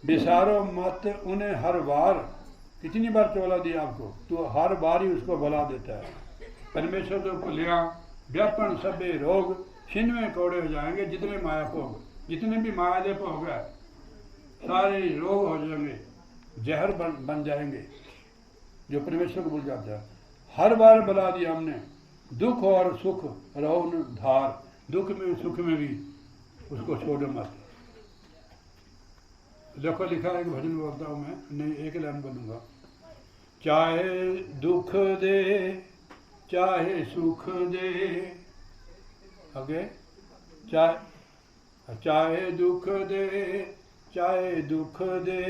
बिसारो मत उन्हें हर बार। कितनी बार चोला दिया आपको, तो हर बार ही उसको भला देता है। परमेश्वर तो भुलिया व्यापन सबे रोग, छिन्नवे कोड़े हो जाएंगे जितने माया भोग। जितने भी माया दे भोग है सारे रोग हो जाएंगे, जहर बन जाएंगे जो परमेश्वर को भूल जाता है। हर बार भला दिया हमने, दुख और सुख रहो न धार। दुख में सुख में भी उसको छोड़ो मत। देखो लिखा है कि भजन बोलता हूँ मैं, नहीं एक लाइन बोलूँगा। चाहे दुख दे चाहे सुख दे, आगे चाहे दुख दे चाहे दुख दे,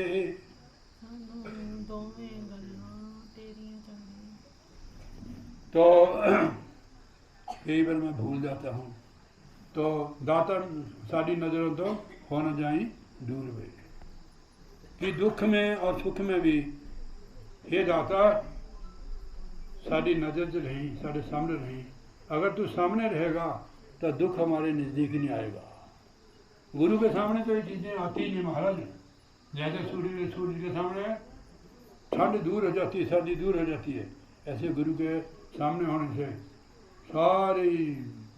तो कई बार मैं भूल जाता हूँ। तो दाता साड़ी नजरों तो हो न जाए दूर वे, कि दुख में और सुख में भी हे दाता साड़ी नजर च रही, साढ़े सामने रही। अगर तू सामने रहेगा तो दुख हमारे नज़दीक नहीं आएगा। गुरु के सामने तो ये चीज़ें आती ही नहीं महाराज। जैसे सूर्य के सामने ठंड दूर हो जाती है, सर्दी दूर हो जाती है, ऐसे गुरु के सामने होने से सारे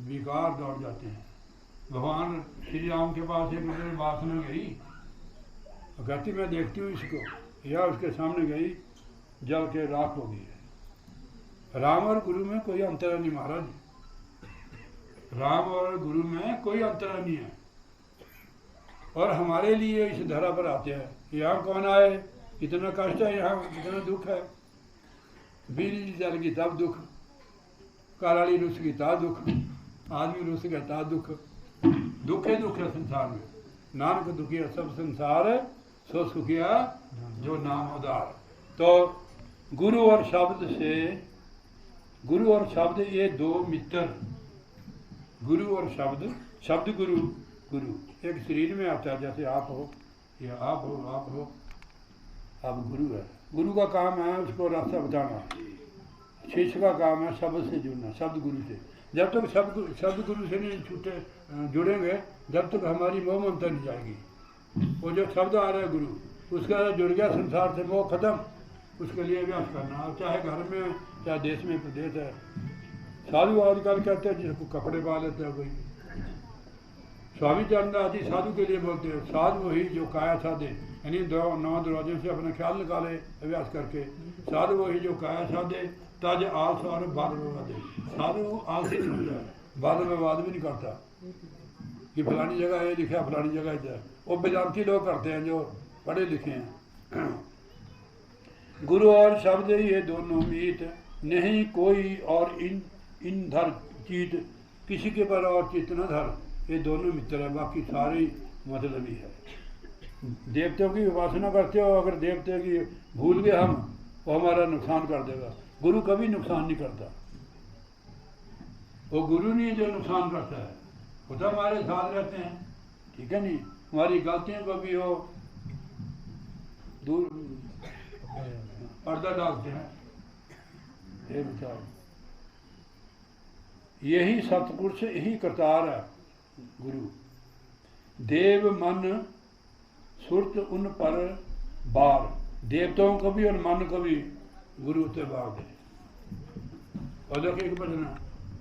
विकार दौड़ जाते हैं। भगवान श्री राम के पास एक मतलब वासना गई, कहती मैं देखती हूँ इसको, या उसके सामने गई, जल के राख हो गई है। राम और गुरु में कोई अंतर नहीं महाराज, राम और गुरु में कोई अंतर नहीं है। और हमारे लिए इस धरा पर आते हैं, यहाँ कौन आए, इतना कष्ट है, यहाँ इतना दुख है। बिजली जल गई तब दुख, काराली रुस गई ता दुख, आदमी रुस गया ता दुख। दुख है संसार में। नानक दुखिया सब संसार सो सुखिया जो नाम उदार। तो गुरु और शब्द से, गुरु और शब्द ये दो मित्र, गुरु और शब्द, शब्द गुरु, गुरु एक शरीर में आता है, जैसे आप हो या आप हो, आप गुरु है। गुरु का काम है उसको रास्ता बताना, शिष्य का काम है शब्द से जुड़ना, शब्द गुरु से। जब तक शब्द गुरु से नहीं जुड़ेंगे, जब तक हमारी मोह ममता नहीं जाएगी। वो जो शब्द आ रहा है गुरु, उसका जुड़ गया संसार से, मोह खत्म। उसके लिए अभ्यास करना, अब चाहे घर में चाहे देश में प्रदेश है। साधु आजकल कहते हैं जिसको कपड़े पा लेते हैं कोई, स्वामी चंद्रदास जी साधु के लिए बोलते हैं, साधु वही जो काया साधे, यानी 9 दरवाजे से अपना ख्याल निकाले अभ्यास करके। साधु वही जो काया साधे, ताज आस और बाद विवाद। साधु आस ही समझता है, बाद विवाद भी नहीं करता कि फलानी जगह ये लिखा फलानी जगह है। वो वेदांती लोग करते हैं जो पढ़े लिखे हैं। गुरु और शब्द ये दोनों मीत नहीं कोई और इन धर चीत, किसी के पर और चित न धर, ये दोनों मित्र है, बाकी सारे मतलबी है। देवताओं की उपासना करते हो, अगर देवते की भूल गए हम, वो हमारा नुकसान कर देगा। गुरु कभी नुकसान नहीं करता, वो गुरु नहीं जो नुकसान करता है, वो तो हमारे साथ रहते हैं, ठीक है नहीं, हमारी गलतियों को भी वो दूर पर्दा डालते हैं। ये विचार, यही सतपुरुष, यही करतार है गुरु। देव मन सुरत उन पर बार, देवताओं को भी और मन को भी गुरु ते बार दे। और देखो एक भजन है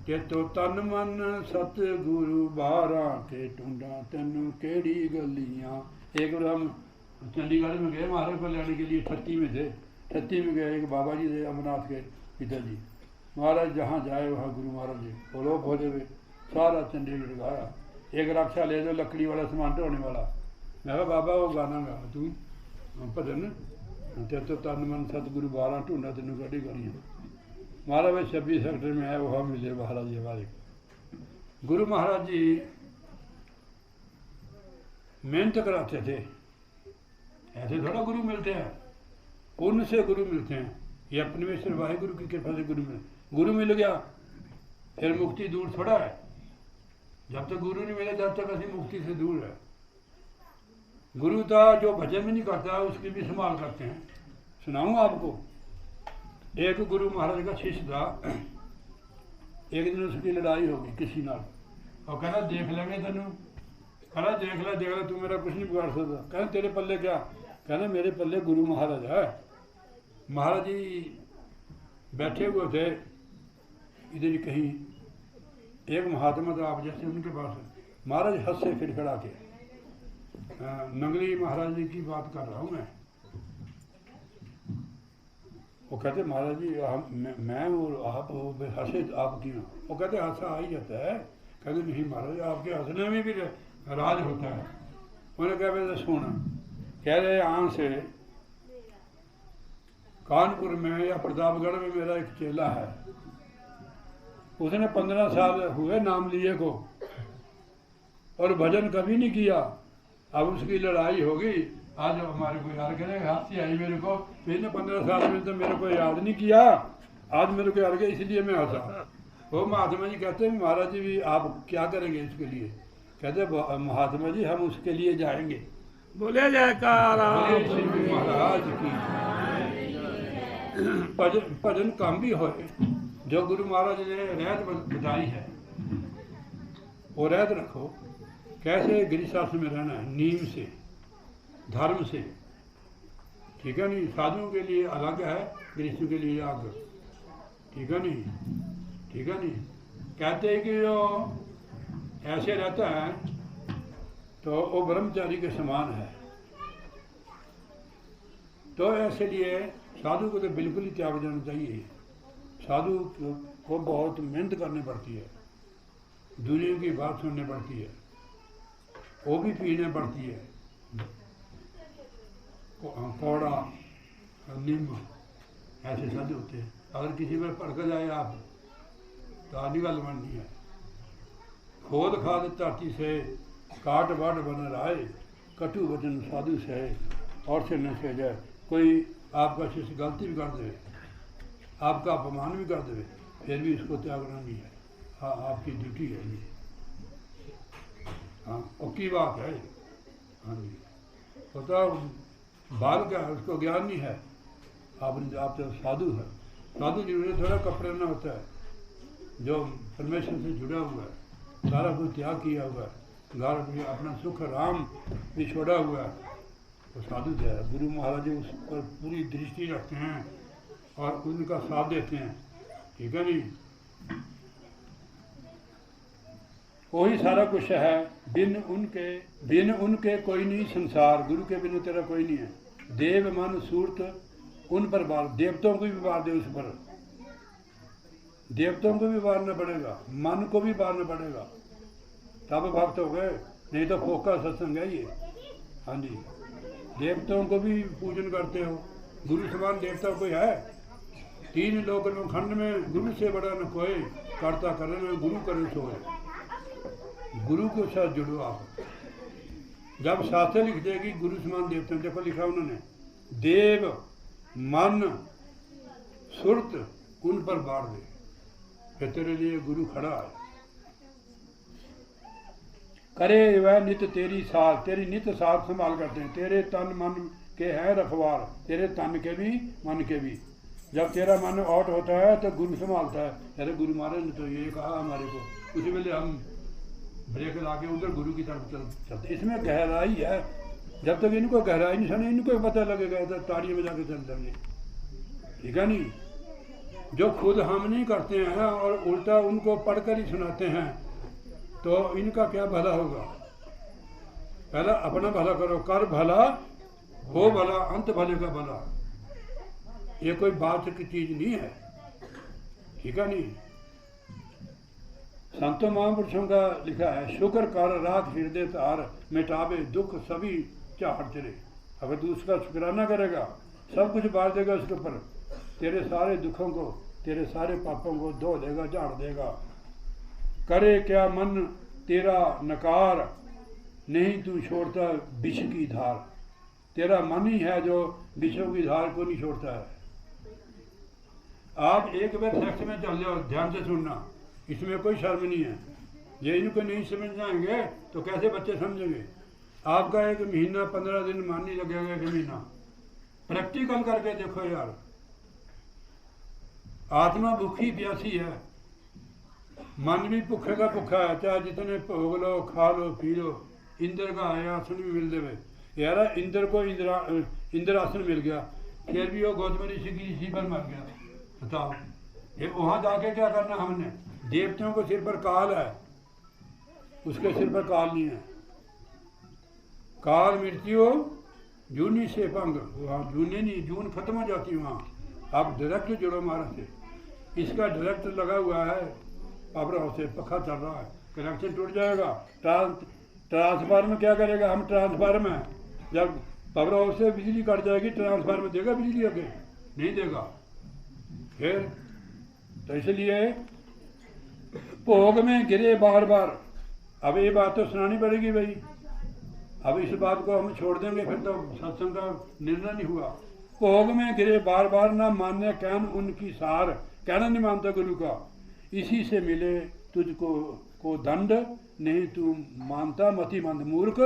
कि तो तन मन सत गुरु बारा के टूंडा तेन केड़ी गलियां। एक बार हम चंडीगढ़ में गए महाराज को लेने के लिए, 38 में थे, 38 में गए, एक बाबा जी थे अमरनाथ के पिताजी। महाराज जहाँ जाए वहाँ गुरु महाराज जी बोलो भोले हुए, सारा चंडीगढ़ गाया। एक रक्षा ले दो लकड़ी वाला सामान ढोने वाला, मैं कहा बाबा वो गाना गा तू भजन, ते तो तन मन सतगुरु बारा ढूंढा तेन कड़ी गलियां। महाराज भाई 26 सेक्टर में है, वहाँ मिले महाराज जी हमारे। गुरु महाराज जी मेहनत कराते थे, ऐसे थोड़ा गुरु मिलते हैं, पुण्य से गुरु मिलते हैं। ये अपने में सिर्फ वाहिगुरु की कृपा से गुरु मिल गया, फिर मुक्ति दूर थोड़ा है। जब तक गुरु नहीं मिले तब तक असली मुक्ति से दूर है। गुरु का जो भजन भी नहीं करता उसकी भी संभाल करते हैं। सुनाऊँ आपको, एक गुरु महाराज का शिष्य था, एक दिन उसकी लड़ाई होगी किसी नाल, और कहना देख लेंगे तेनू, कहना देख ले तू मेरा कुछ नहीं बिगाड़ सकता। कहना तेरे पल्ले क्या, कहना मेरे पल्ले गुरु महाराज है। महाराज जी बैठे हुए थे इधर कहीं, एक महात्मा था आप जैसे उनके पास, महाराज हंसे खिड़खड़ा के, नंगली महाराज जी की बात कर रहा हूँ मैं। वो कहते महाराज जी मैं और आप हंसे आप क्यों? वो कहते हंसा आ ही जाता है। कहते नहीं महाराज आपके हंसने में भी राज होता है। उन्होंने कहा मैं सुना, कह रहे यहाँ से कानपुर में या प्रतापगढ़ में मेरा एक चेला है, उसने 15 साल हुए नाम लिए को और भजन कभी नहीं किया। अब उसकी लड़ाई होगी, आज हमारे को याद करेगा, हंसी आई मेरे को, मैंने 15 साल में तो मेरे को याद नहीं किया, आज मेरे को याद गया इसलिए मैं हंसा। वो महात्मा जी कहते हैं महाराज जी भी आप क्या करेंगे इसके लिए? कहते महात्मा जी हम उसके लिए जाएंगे। बोले जयकारा महाराज की भजन काम भी हो, जो गुरु महाराज ने रहत बताई है वो रहत रखो। कैसे गिरिशास्त्र में रहना है, नीम से, धर्म से, ठीक है नहीं। साधुओं के लिए अलग है, गृहस्थों के लिए अलग, ठीक है नहीं, ठीक है नहीं। कहते हैं कि जो ऐसे रहता है तो वो ब्रह्मचारी के समान है। तो ऐसे लिए साधु को तो बिल्कुल ही त्याग देना चाहिए। साधु को बहुत मेहनत करनी पड़ती है, दुनिया की बात सुननी पड़ती है, वो भी पीने पड़ती है, कौड़ा नीम, ऐसे साधु होते हैं। अगर किसी पर पड़क जाए आप तो आदि गल बननी है। खोद खाद धरती से काट वाट बन राय, कटु वचन साधु से और से न से जाए। कोई आपका शिष्य गलती भी कर दे, आपका अपमान भी कर दे, फिर भी इसको त्यागना नहीं है। हाँ आपकी ड्यूटी है ये, हाँ पक्की बात है। हाँ जी, होता बाल का उसको ज्ञान नहीं है। आप तो साधु है, साधु जीवन थोड़ा कपड़े ना होता है, जो परमेश्वर से जुड़ा हुआ है, सारा कुछ त्याग किया हुआ है, घर में अपना सुख राम भी छोड़ा हुआ है, तो साधु है। गुरु महाराज जी उस पर पूरी दृष्टि रखते हैं और उनका साथ देते हैं, ठीक है नहीं। वही सारा कुछ है, बिन उनके कोई नहीं संसार, गुरु के बिन तेरा कोई नहीं है। देव मन सूरत उन पर बार, देवताओं को भी बार दे उस पर, देवताओं को भी बारना पड़ेगा, मन को भी बारना पड़ेगा, तब भक्त हो गए, नहीं तो फोका सत्संग है ये। हाँ जी, देवताओं को भी पूजन करते हो, गुरु समान देवता कोई है? तीन लोक खंड में गुरु से बड़ा न कोई, करता करे न गुरु करे सोए। गुरु के साथ जुड़ो आप। जब शास्त्र लिख देगी गुरु समान देवते, देखो लिखा उन्होंने, देव मन सुरत उन पर बाढ़ दे, फिर तेरे लिए गुरु खड़ा है। करे वह नित तेरी साथ, तेरी नित साथ संभाल करते हैं, तेरे तन मन के हैं रखवार, तेरे तन के भी मन के भी। जब तेरा मन आउट होता है तो गुरु संभालता है। अरे गुरु महाराज ने तो ये कहा हमारे को, उसी वेले हम ब्रेक ला के उधर गुरु की तरफ चलते। इसमें गहराई है, जब तक इनको गहराई नहीं सुने इनको पता लगेगा तो ताड़ियों में जाके चल देंगे, ठीक है नहीं। जो खुद हम नहीं करते हैं और उल्टा उनको पढ़कर ही सुनाते हैं तो इनका क्या भला होगा। पहला अपना भला करो, कर भला हो भला, अंत भले का भला। ये कोई बात की चीज नहीं है, ठीक है नहीं। संतों महापुरुषों का लिखा है, शुक्र कर रात हृदय तार, मिटावे दुख सभी झाड़ चले। अगर तू उसका शुक्राना करेगा सब कुछ बांट देगा उसके ऊपर, तेरे सारे दुखों को, तेरे सारे पापों को धो देगा, झाड़ देगा। करे क्या मन तेरा नकार, नहीं तू छोड़ता विष की धार। तेरा मन ही है जो विषों की धार को नहीं छोड़ता है। आप एक बार सेक्स में चल जाओ, ध्यान से सुनना, इसमें कोई शर्म नहीं है। ये इनको नहीं समझ जाएंगे तो कैसे बच्चे समझेंगे। आपका 1 महीना 15 दिन मान नहीं लगेगा, 1 महीना प्रैक्टिकल करके देखो यार। आत्मा भूखी प्यासी है, मन भी भुखे का भुखा है, चाहे जितने भोग लो खा लो पी लो। इंद्र का है आसन भी मिल देवे यार, इंद्र को इंद्र आसन मिल गया, फिर भी वो गौतम ऋषि की इसी पर मर गया। बताओ ये वहां जाके क्या करना हमने। देवताओं को सिर पर काल है, उसके सिर पर काल नहीं है। काल मृत्यु जूनी से पंग, वहाँ जूने नहीं, जून खत्म हो जाती है वहाँ। आप डायरेक्ट जुड़ो महाराज से। इसका डायरेक्ट लगा हुआ है पावर हाउस से, पखा चल रहा है, कनेक्शन टूट जाएगा। ट्रांसफार्मर क्या करेगा, हम ट्रांसफार्मर हैं, जब पावर हाउस से बिजली कट जाएगी ट्रांसफार्मर देगा बिजली, आगे नहीं देगा। फिर तो इसलिए भोग में गिरे बार बार। अब ये बात तो सुनानी पड़ेगी भाई, अब इस बात को हम छोड़ देंगे फिर तो सत्संग का निर्णय नहीं हुआ। भोग में गिरे बार बार, ना मान्य कहन उनकी सार, कहना नहीं मानता गुरु का। इसी से मिले तुझको को दंड, नहीं तू मानता मतिमंद मूर्ख।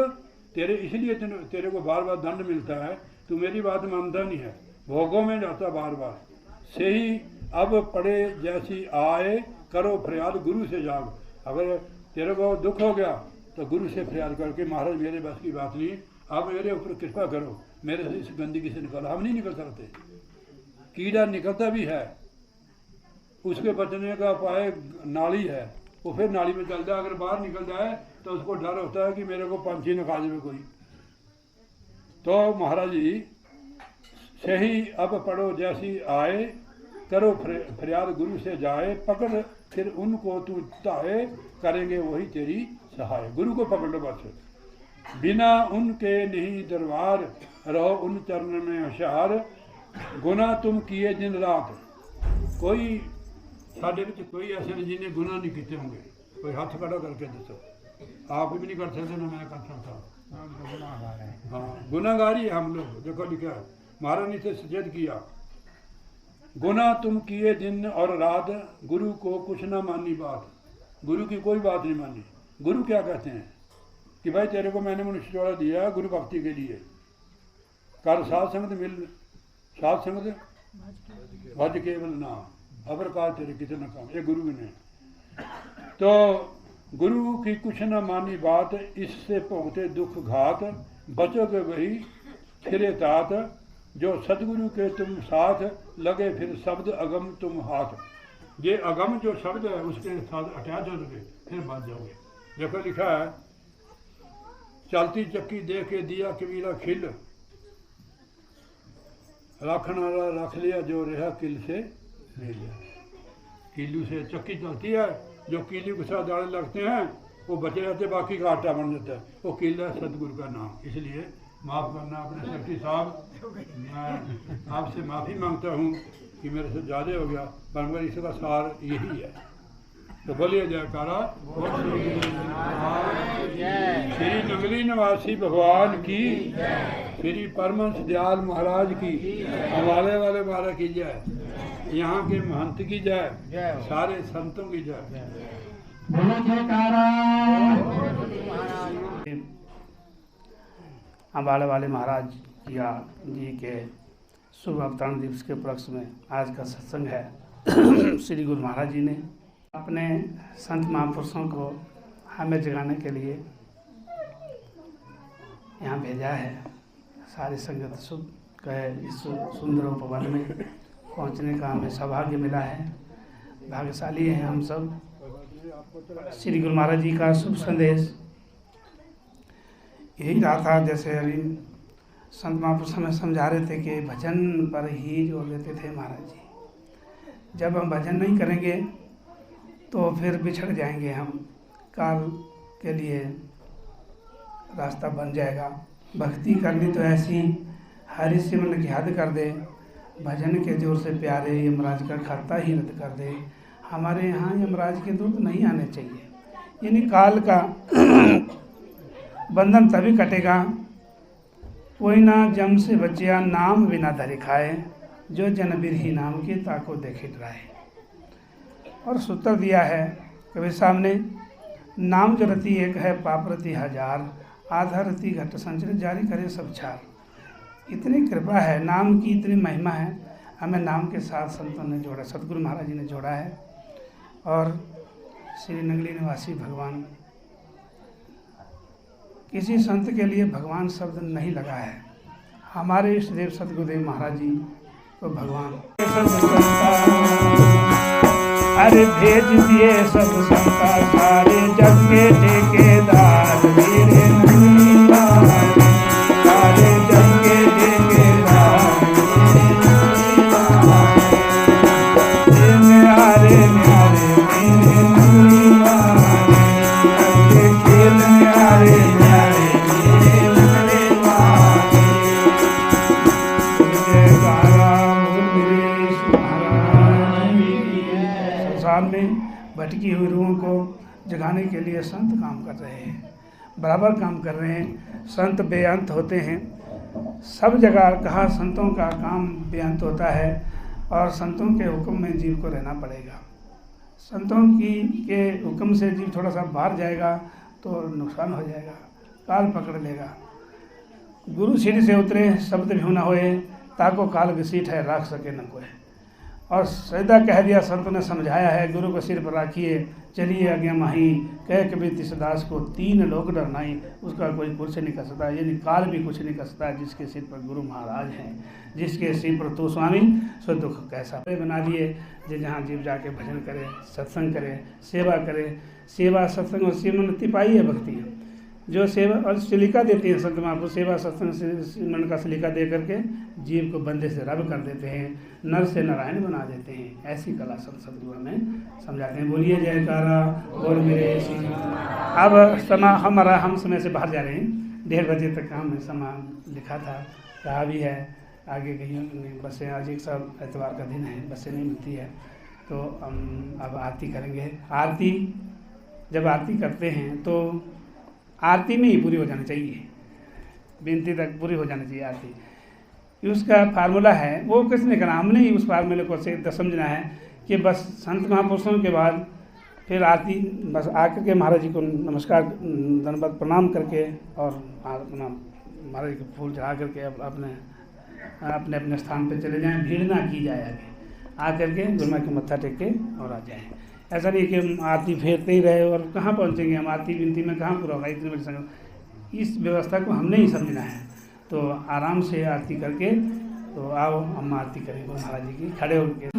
तेरे इसलिए तेरे को बार बार दंड मिलता है, तू मेरी बात मानता नहीं है, भोगों में जाता बार बार। से ही अब पड़े जैसी आए, करो फरियाद गुरु से जाग। अगर तेरे को दुख हो गया तो गुरु से फरियाद करके, महाराज मेरे बस की बात नहीं, आप मेरे ऊपर कृपा करो, मेरे से इस गंदगी से निकालो। हम नहीं निकल सकते, कीड़ा निकलता भी है, उसके बचने का उपाय नाली है, वो फिर नाली में चल जाए। अगर बाहर निकल जाए तो उसको डर होता है कि मेरे को पंछी न खा जाए कोई। तो महाराज जी से ही अब पढ़ो जैसी आए, करो फरियाद गुरु से जाए, पकड़ फिर उनको तू ताए, करेंगे वही तेरी सहाय। गुरु को पकड़ लो बस, बिना उनके नहीं दरबार, रहो उन चरण में होशियार। गुना तुम किए दिन रात, कोई साढ़े कोई ऐसे नहीं जिन्हें गुना नहीं किए होंगे। कोई हाथ खड़ा करके दसो, आप भी नहीं कर सकते ना मैं कर सकता। हाँ गुनाहगारी है हम लोग, देखो लिखा है, महाराज ने इसे सचेत किया। गुना तुम किए दिन और रात, गुरु को कुछ ना मानी बात। गुरु की कोई बात नहीं मानी। गुरु क्या कहते हैं कि भाई तेरे को मैंने मनुष्य जोड़ा दिया गुरु भक्ति के लिए, कर साध संगत मिल, साध संगत भज केवल नाम, अबर का तेरे कितने काम, ये गुरु ने। तो गुरु की कुछ न मानी बात, इससे भोगते दुख घात, बचोगे वही फिरे तात। जो सदगुरु के तुम साथ, लगे फिर शब्द अगम तुम हाथ। ये अगम जो शब्द है उसके साथ अटैच हो जाओगे, फिर बच जाओगे। देखो लिखा है, चलती चक्की दे के दिया कबीला खिल, रखने वाला रख लिया जो रहा किल से ले लिया। किल्लू से चक्की चलती है, जो किल्लू के साथ दाने लगते हैं वो बचे रहते, बाकी का आटा बन जाता है। वो किल है सतगुरु का नाम। इसलिए माफ़ करना अपने सेक्रेटरी साहब, मैं आपसे माफ़ी मांगता हूँ कि मेरे से ज़्यादा हो गया, पर मगर इसका सार यही है। तो बोलिए जयकारा श्री नंगली निवासी भगवान की, श्री परमहंस दयाल महाराज की, हवाले वाले महाराज की जय, यहाँ के महंत की जय, सारे संतों की जय। अम्बाड़े वाले महाराज जी के शुभ अवतरण दिवस के उपलक्ष्य में आज का सत्संग है। श्री गुरु महाराज जी ने अपने संत महापुरुषों को हमें जगाने के लिए यहाँ भेजा है। सारी संगत शुभ कहे इस सुंदर उपवन में पहुँचने का हमें सौभाग्य मिला है। भाग्यशाली हैं हम सब। श्री गुरु महाराज जी का शुभ संदेश यही रहा था, जैसे अभी संत महापुरुष हमें समझा रहे थे कि भजन पर ही जोर देते थे महाराज जी। जब हम भजन नहीं करेंगे तो फिर बिछड़ जाएंगे हम, काल के लिए रास्ता बन जाएगा। भक्ति करनी तो ऐसी हरि सिमरन की हद कर दे, भजन के जोर से प्यारे यमराज का खाता ही रद्द कर दे। हमारे यहाँ यमराज के दूत नहीं आने चाहिए। यानी काल का बंधन तभी कटेगा, कोई ना जम से बचिया नाम बिना धरे खाए, जो जन बिरही नाम की ताको देखे डराए। और सूत्र दिया है कभी सामने, नाम जो रति एक है पाप रति हजार, आधा रति घट संचर जारी करे सब छार। इतनी कृपा है, नाम की इतनी महिमा है, हमें नाम के साथ संतों ने जोड़ा, सतगुरु महाराज जी ने जोड़ा है। और श्री नंगली निवासी भगवान, किसी संत के लिए भगवान शब्द नहीं लगा है। हमारे इष्ट देव सतगुरुदेव महाराज जी तो भगवान। अरे भेज दिए सब संता सारे जग के ठेकेदार, मेरे नंगली महाराज सारे जग के ठेकेदार, न्यारे न्यारे मेरे नंगली महाराज, खेल न्यारे न्यारे मेरे नंगली महाराज। संसार में भटकी हुई रूहों को जगाने के लिए संत काम कर रहे हैं, बराबर काम कर रहे हैं। संत बेअंत होते हैं, सब जगह कहा संतों का काम बेअंत होता है, और संतों के हुक्म में जीव को रहना पड़ेगा। संतों के हुक्म से जीव थोड़ा सा बाहर जाएगा तो नुकसान हो जाएगा, काल पकड़ लेगा। गुरु सीढ़ी से उतरे शब्द भी न होए, ताको काल घसीट है राख सके न कोई। और सैदा कह दिया, संतों ने समझाया है, गुरु को सिर पर राखिए चलिए आज्ञा माही, कह कबीर तिसदास को तीन लोग डर नहीं, उसका कोई कुछ नहीं कर सकता। यानी काल भी कुछ नहीं कर सकता जिसके सिर पर गुरु महाराज हैं, जिसके सिर पर तू स्वामी सो दुख कैसा। बना दिए जो जहाँ जीव जाके भजन करे, सत्संग करे, सेवा करे। सेवा सत्संग और सिमरन तिपाही है भक्ति, जो सेवा और सलीका देती है संत महापुरुष, सेवा सत्संग से सिमरन का सलीका दे करके जीव को बंदे से रब कर देते हैं, नर से नारायण बना देते हैं। ऐसी कला संत सदगुरु में समझाते हैं। बोलिए जयकारा और मेरे। अब समय हम समय से बाहर जा रहे हैं, 1:30 बजे तक का हमने समय लिखा था, कहा भी है आगे कहीं बसें, आज एक सब एतवार का दिन है, बसें नहीं मिलती है, तो हम अब आरती करेंगे। आरती जब आरती करते हैं तो आरती में ही पूरी हो जानी चाहिए, विनती तक पूरी हो जानी चाहिए आरती। उसका फार्मूला है, वो किसने कहा, हमने ही उस फार्मूले को से समझना है कि बस संत महापुरुषों के बाद फिर आरती, बस आकर के महाराज जी को नमस्कार धन्यवाद प्रणाम करके और अपना महाराज जी को फूल चढ़ा करके अपने अपने अपने स्थान पे चले जाएं, भीड़ ना की जाए, आगे आकर के गुरुमा के मत्था टेक के और आ जाएं। ऐसा नहीं कि हम आरती फेरते ही रहे और कहाँ पहुँचेंगे हम, आरती विनती में कहाँ पूरा होगा इतनी बड़ी संगत। इस व्यवस्था को हमने ही समझना है, तो आराम से आरती करके तो आओ हम आरती करेंगे महाराज जी की, खड़े होकर।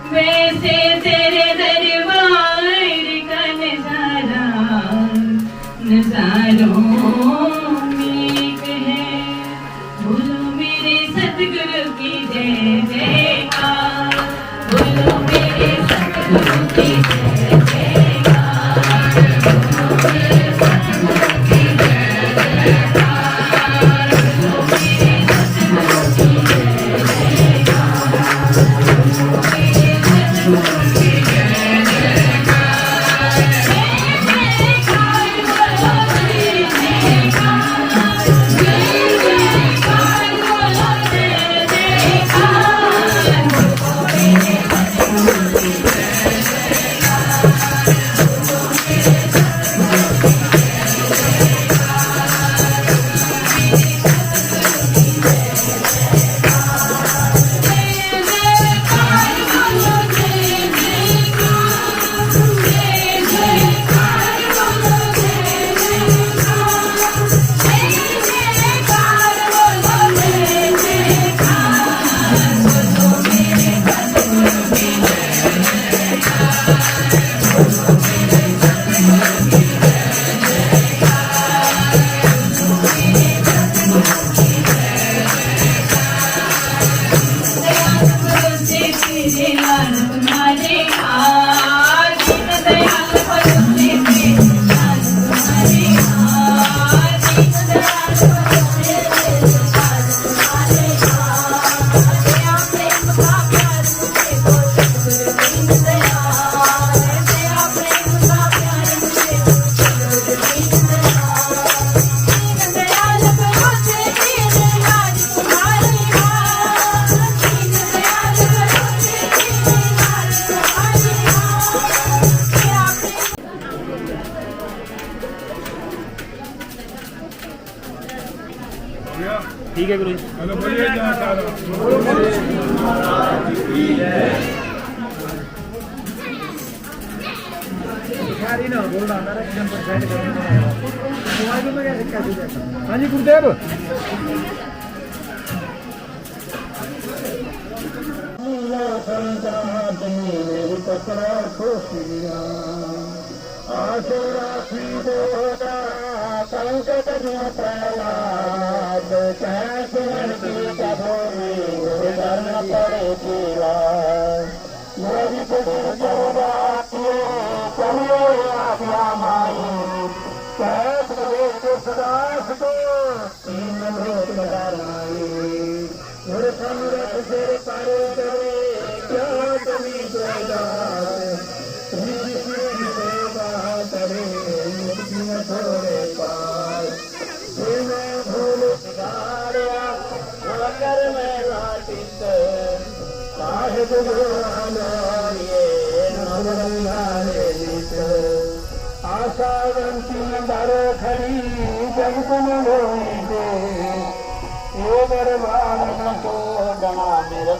वैसे तेरे दरबार ठीक है गुरु जी। हेलो बोलिए जयकारा। हाँ जी गुरुदेव।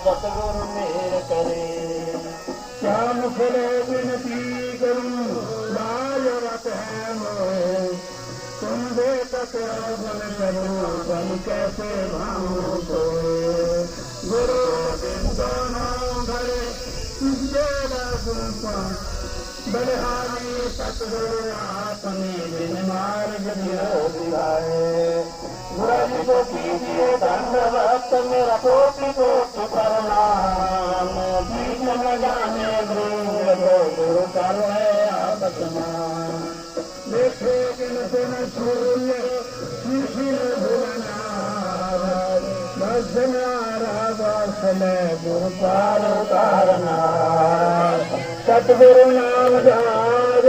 सतगुरु मेर करे श्याम फुले विनती करूं राजवत है मोह तुम दे बन करो बन कैसे भाऊं तो गुरु बिंदो नाम धरे तुझे रूपा बलिहारी सतगुरु आपने बिन मार्ग दियो दिलाए गुरु को कीजिए धन्यवाद मेरा कोटि कोटि प्रणाम बीच न जाने गुरु कर आपतमान देखे कि न सूर्य शिशिर भुवनार बसनारा बसले गुरु पार उतारना सतगुरु नाम जाज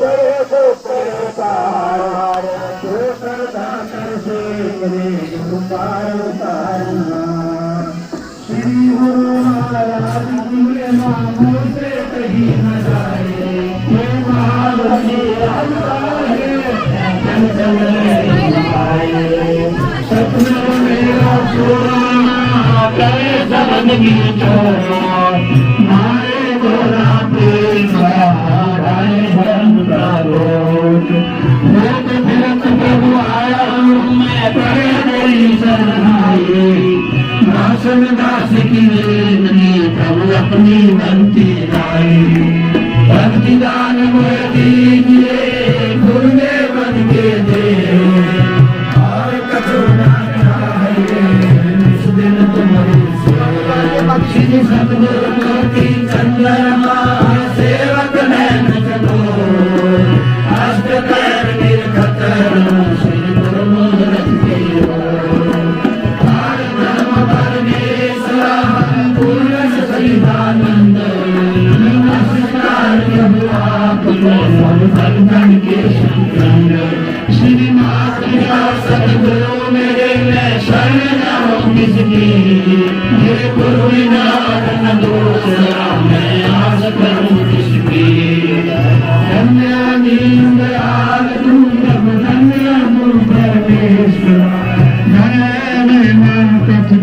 चढ़े सो तेरे पार जो करदा कर से गुरु पार उतारना श्री गुरु महाराज जी के नामों से कहीं न जाए हे महाबली सतगुरु मेरा सोना करे सबन की चोर मारे गोरा प्रेम राय धर्म का रोज लोक फिरत प्रभु आया हूँ मैं करे मेरी शरणाई दासन दास की वेदनी प्रभु अपनी बनती लाई भक्ति दान मुझे दीजिए गुरुदेव बन के दे और कछु ना चाहिए इस दिन तुम्हारी श्री सतगुरु कोटि चंद्रमा सेवक नैन चलो अष्ट पैर निर्खत श्री गुरु मूरत के धर्म परमेश्वर पूर्ण सहितानंद नमस्कार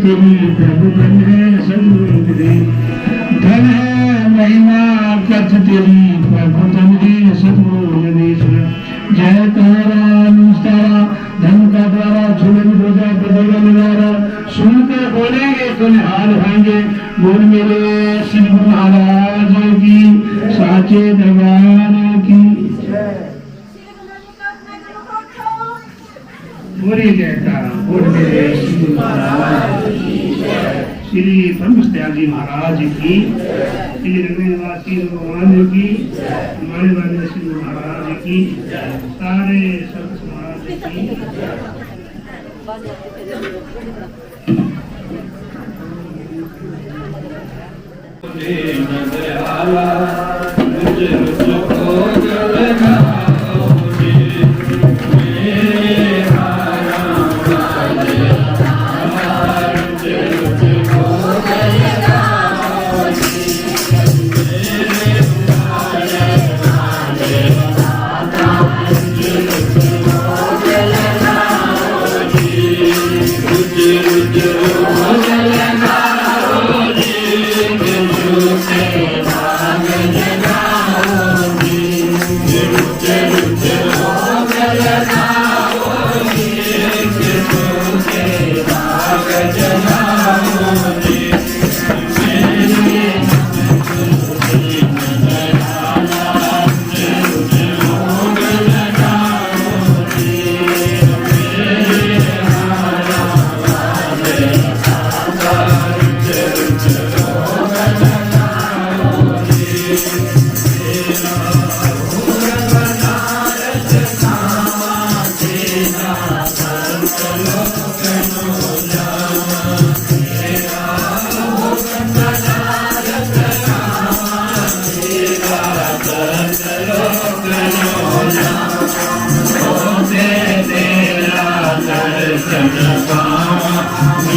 तेरी प्रभु धन है सदरूप दे धन है महिमा कथ तेरी प्रभु धन है सदरूप दे जय तारा अनुस्तारा धन का द्वारा झूलन रोजा बदला निवारा सुन के बोलेंगे तो निहाल होंगे बोल मेरे श्री गुरु महाराज की साचे दरबार की बोलिए जयकारा बोल मेरे श्री गुरु महाराज श्री ब्रह्म दयाल जी महाराज की श्री नगरी निवासी भगवान की हमारे वाले श्री गुरु महाराज की सारे संत समाज की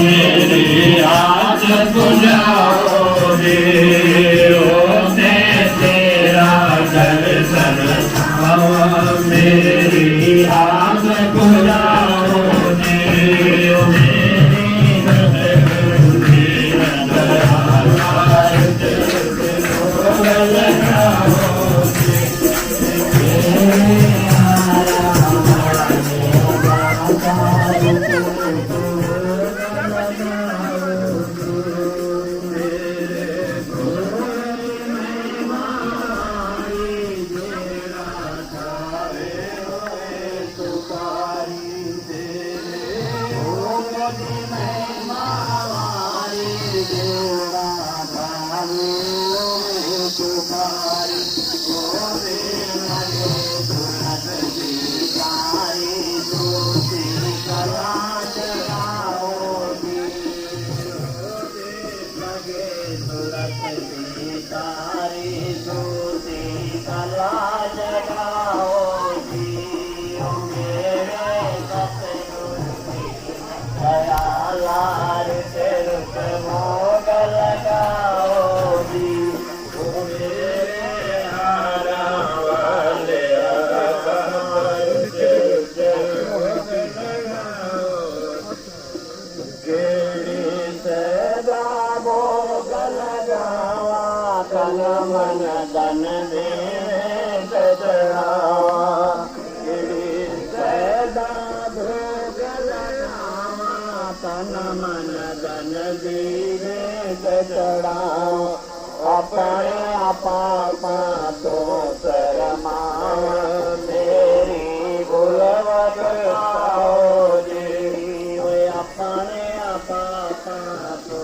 मेरी आज बुझाओ रे होते तेरा दर्शन मेरी आज बुझाओ रे मन धन दे तन मन धन दे चढ़ाओ अपने आपा तो शर्मा मेरी बुलवत आओ जी अपने आपा तो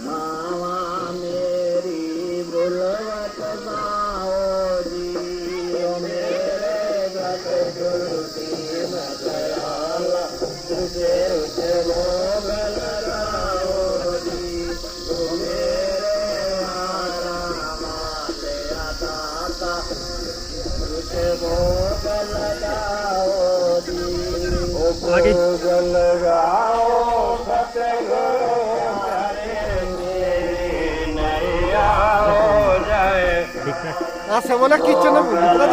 मावा मेरी बुलवत आओ जी मेरे गत गुरु की मदयाला तुझे लोग लगाओ जी मेरे आरामाते आता तुझे भोग लगाओ जी भोग लगाओ सतगुरु Ah, se vuole a chi ce ne vuole,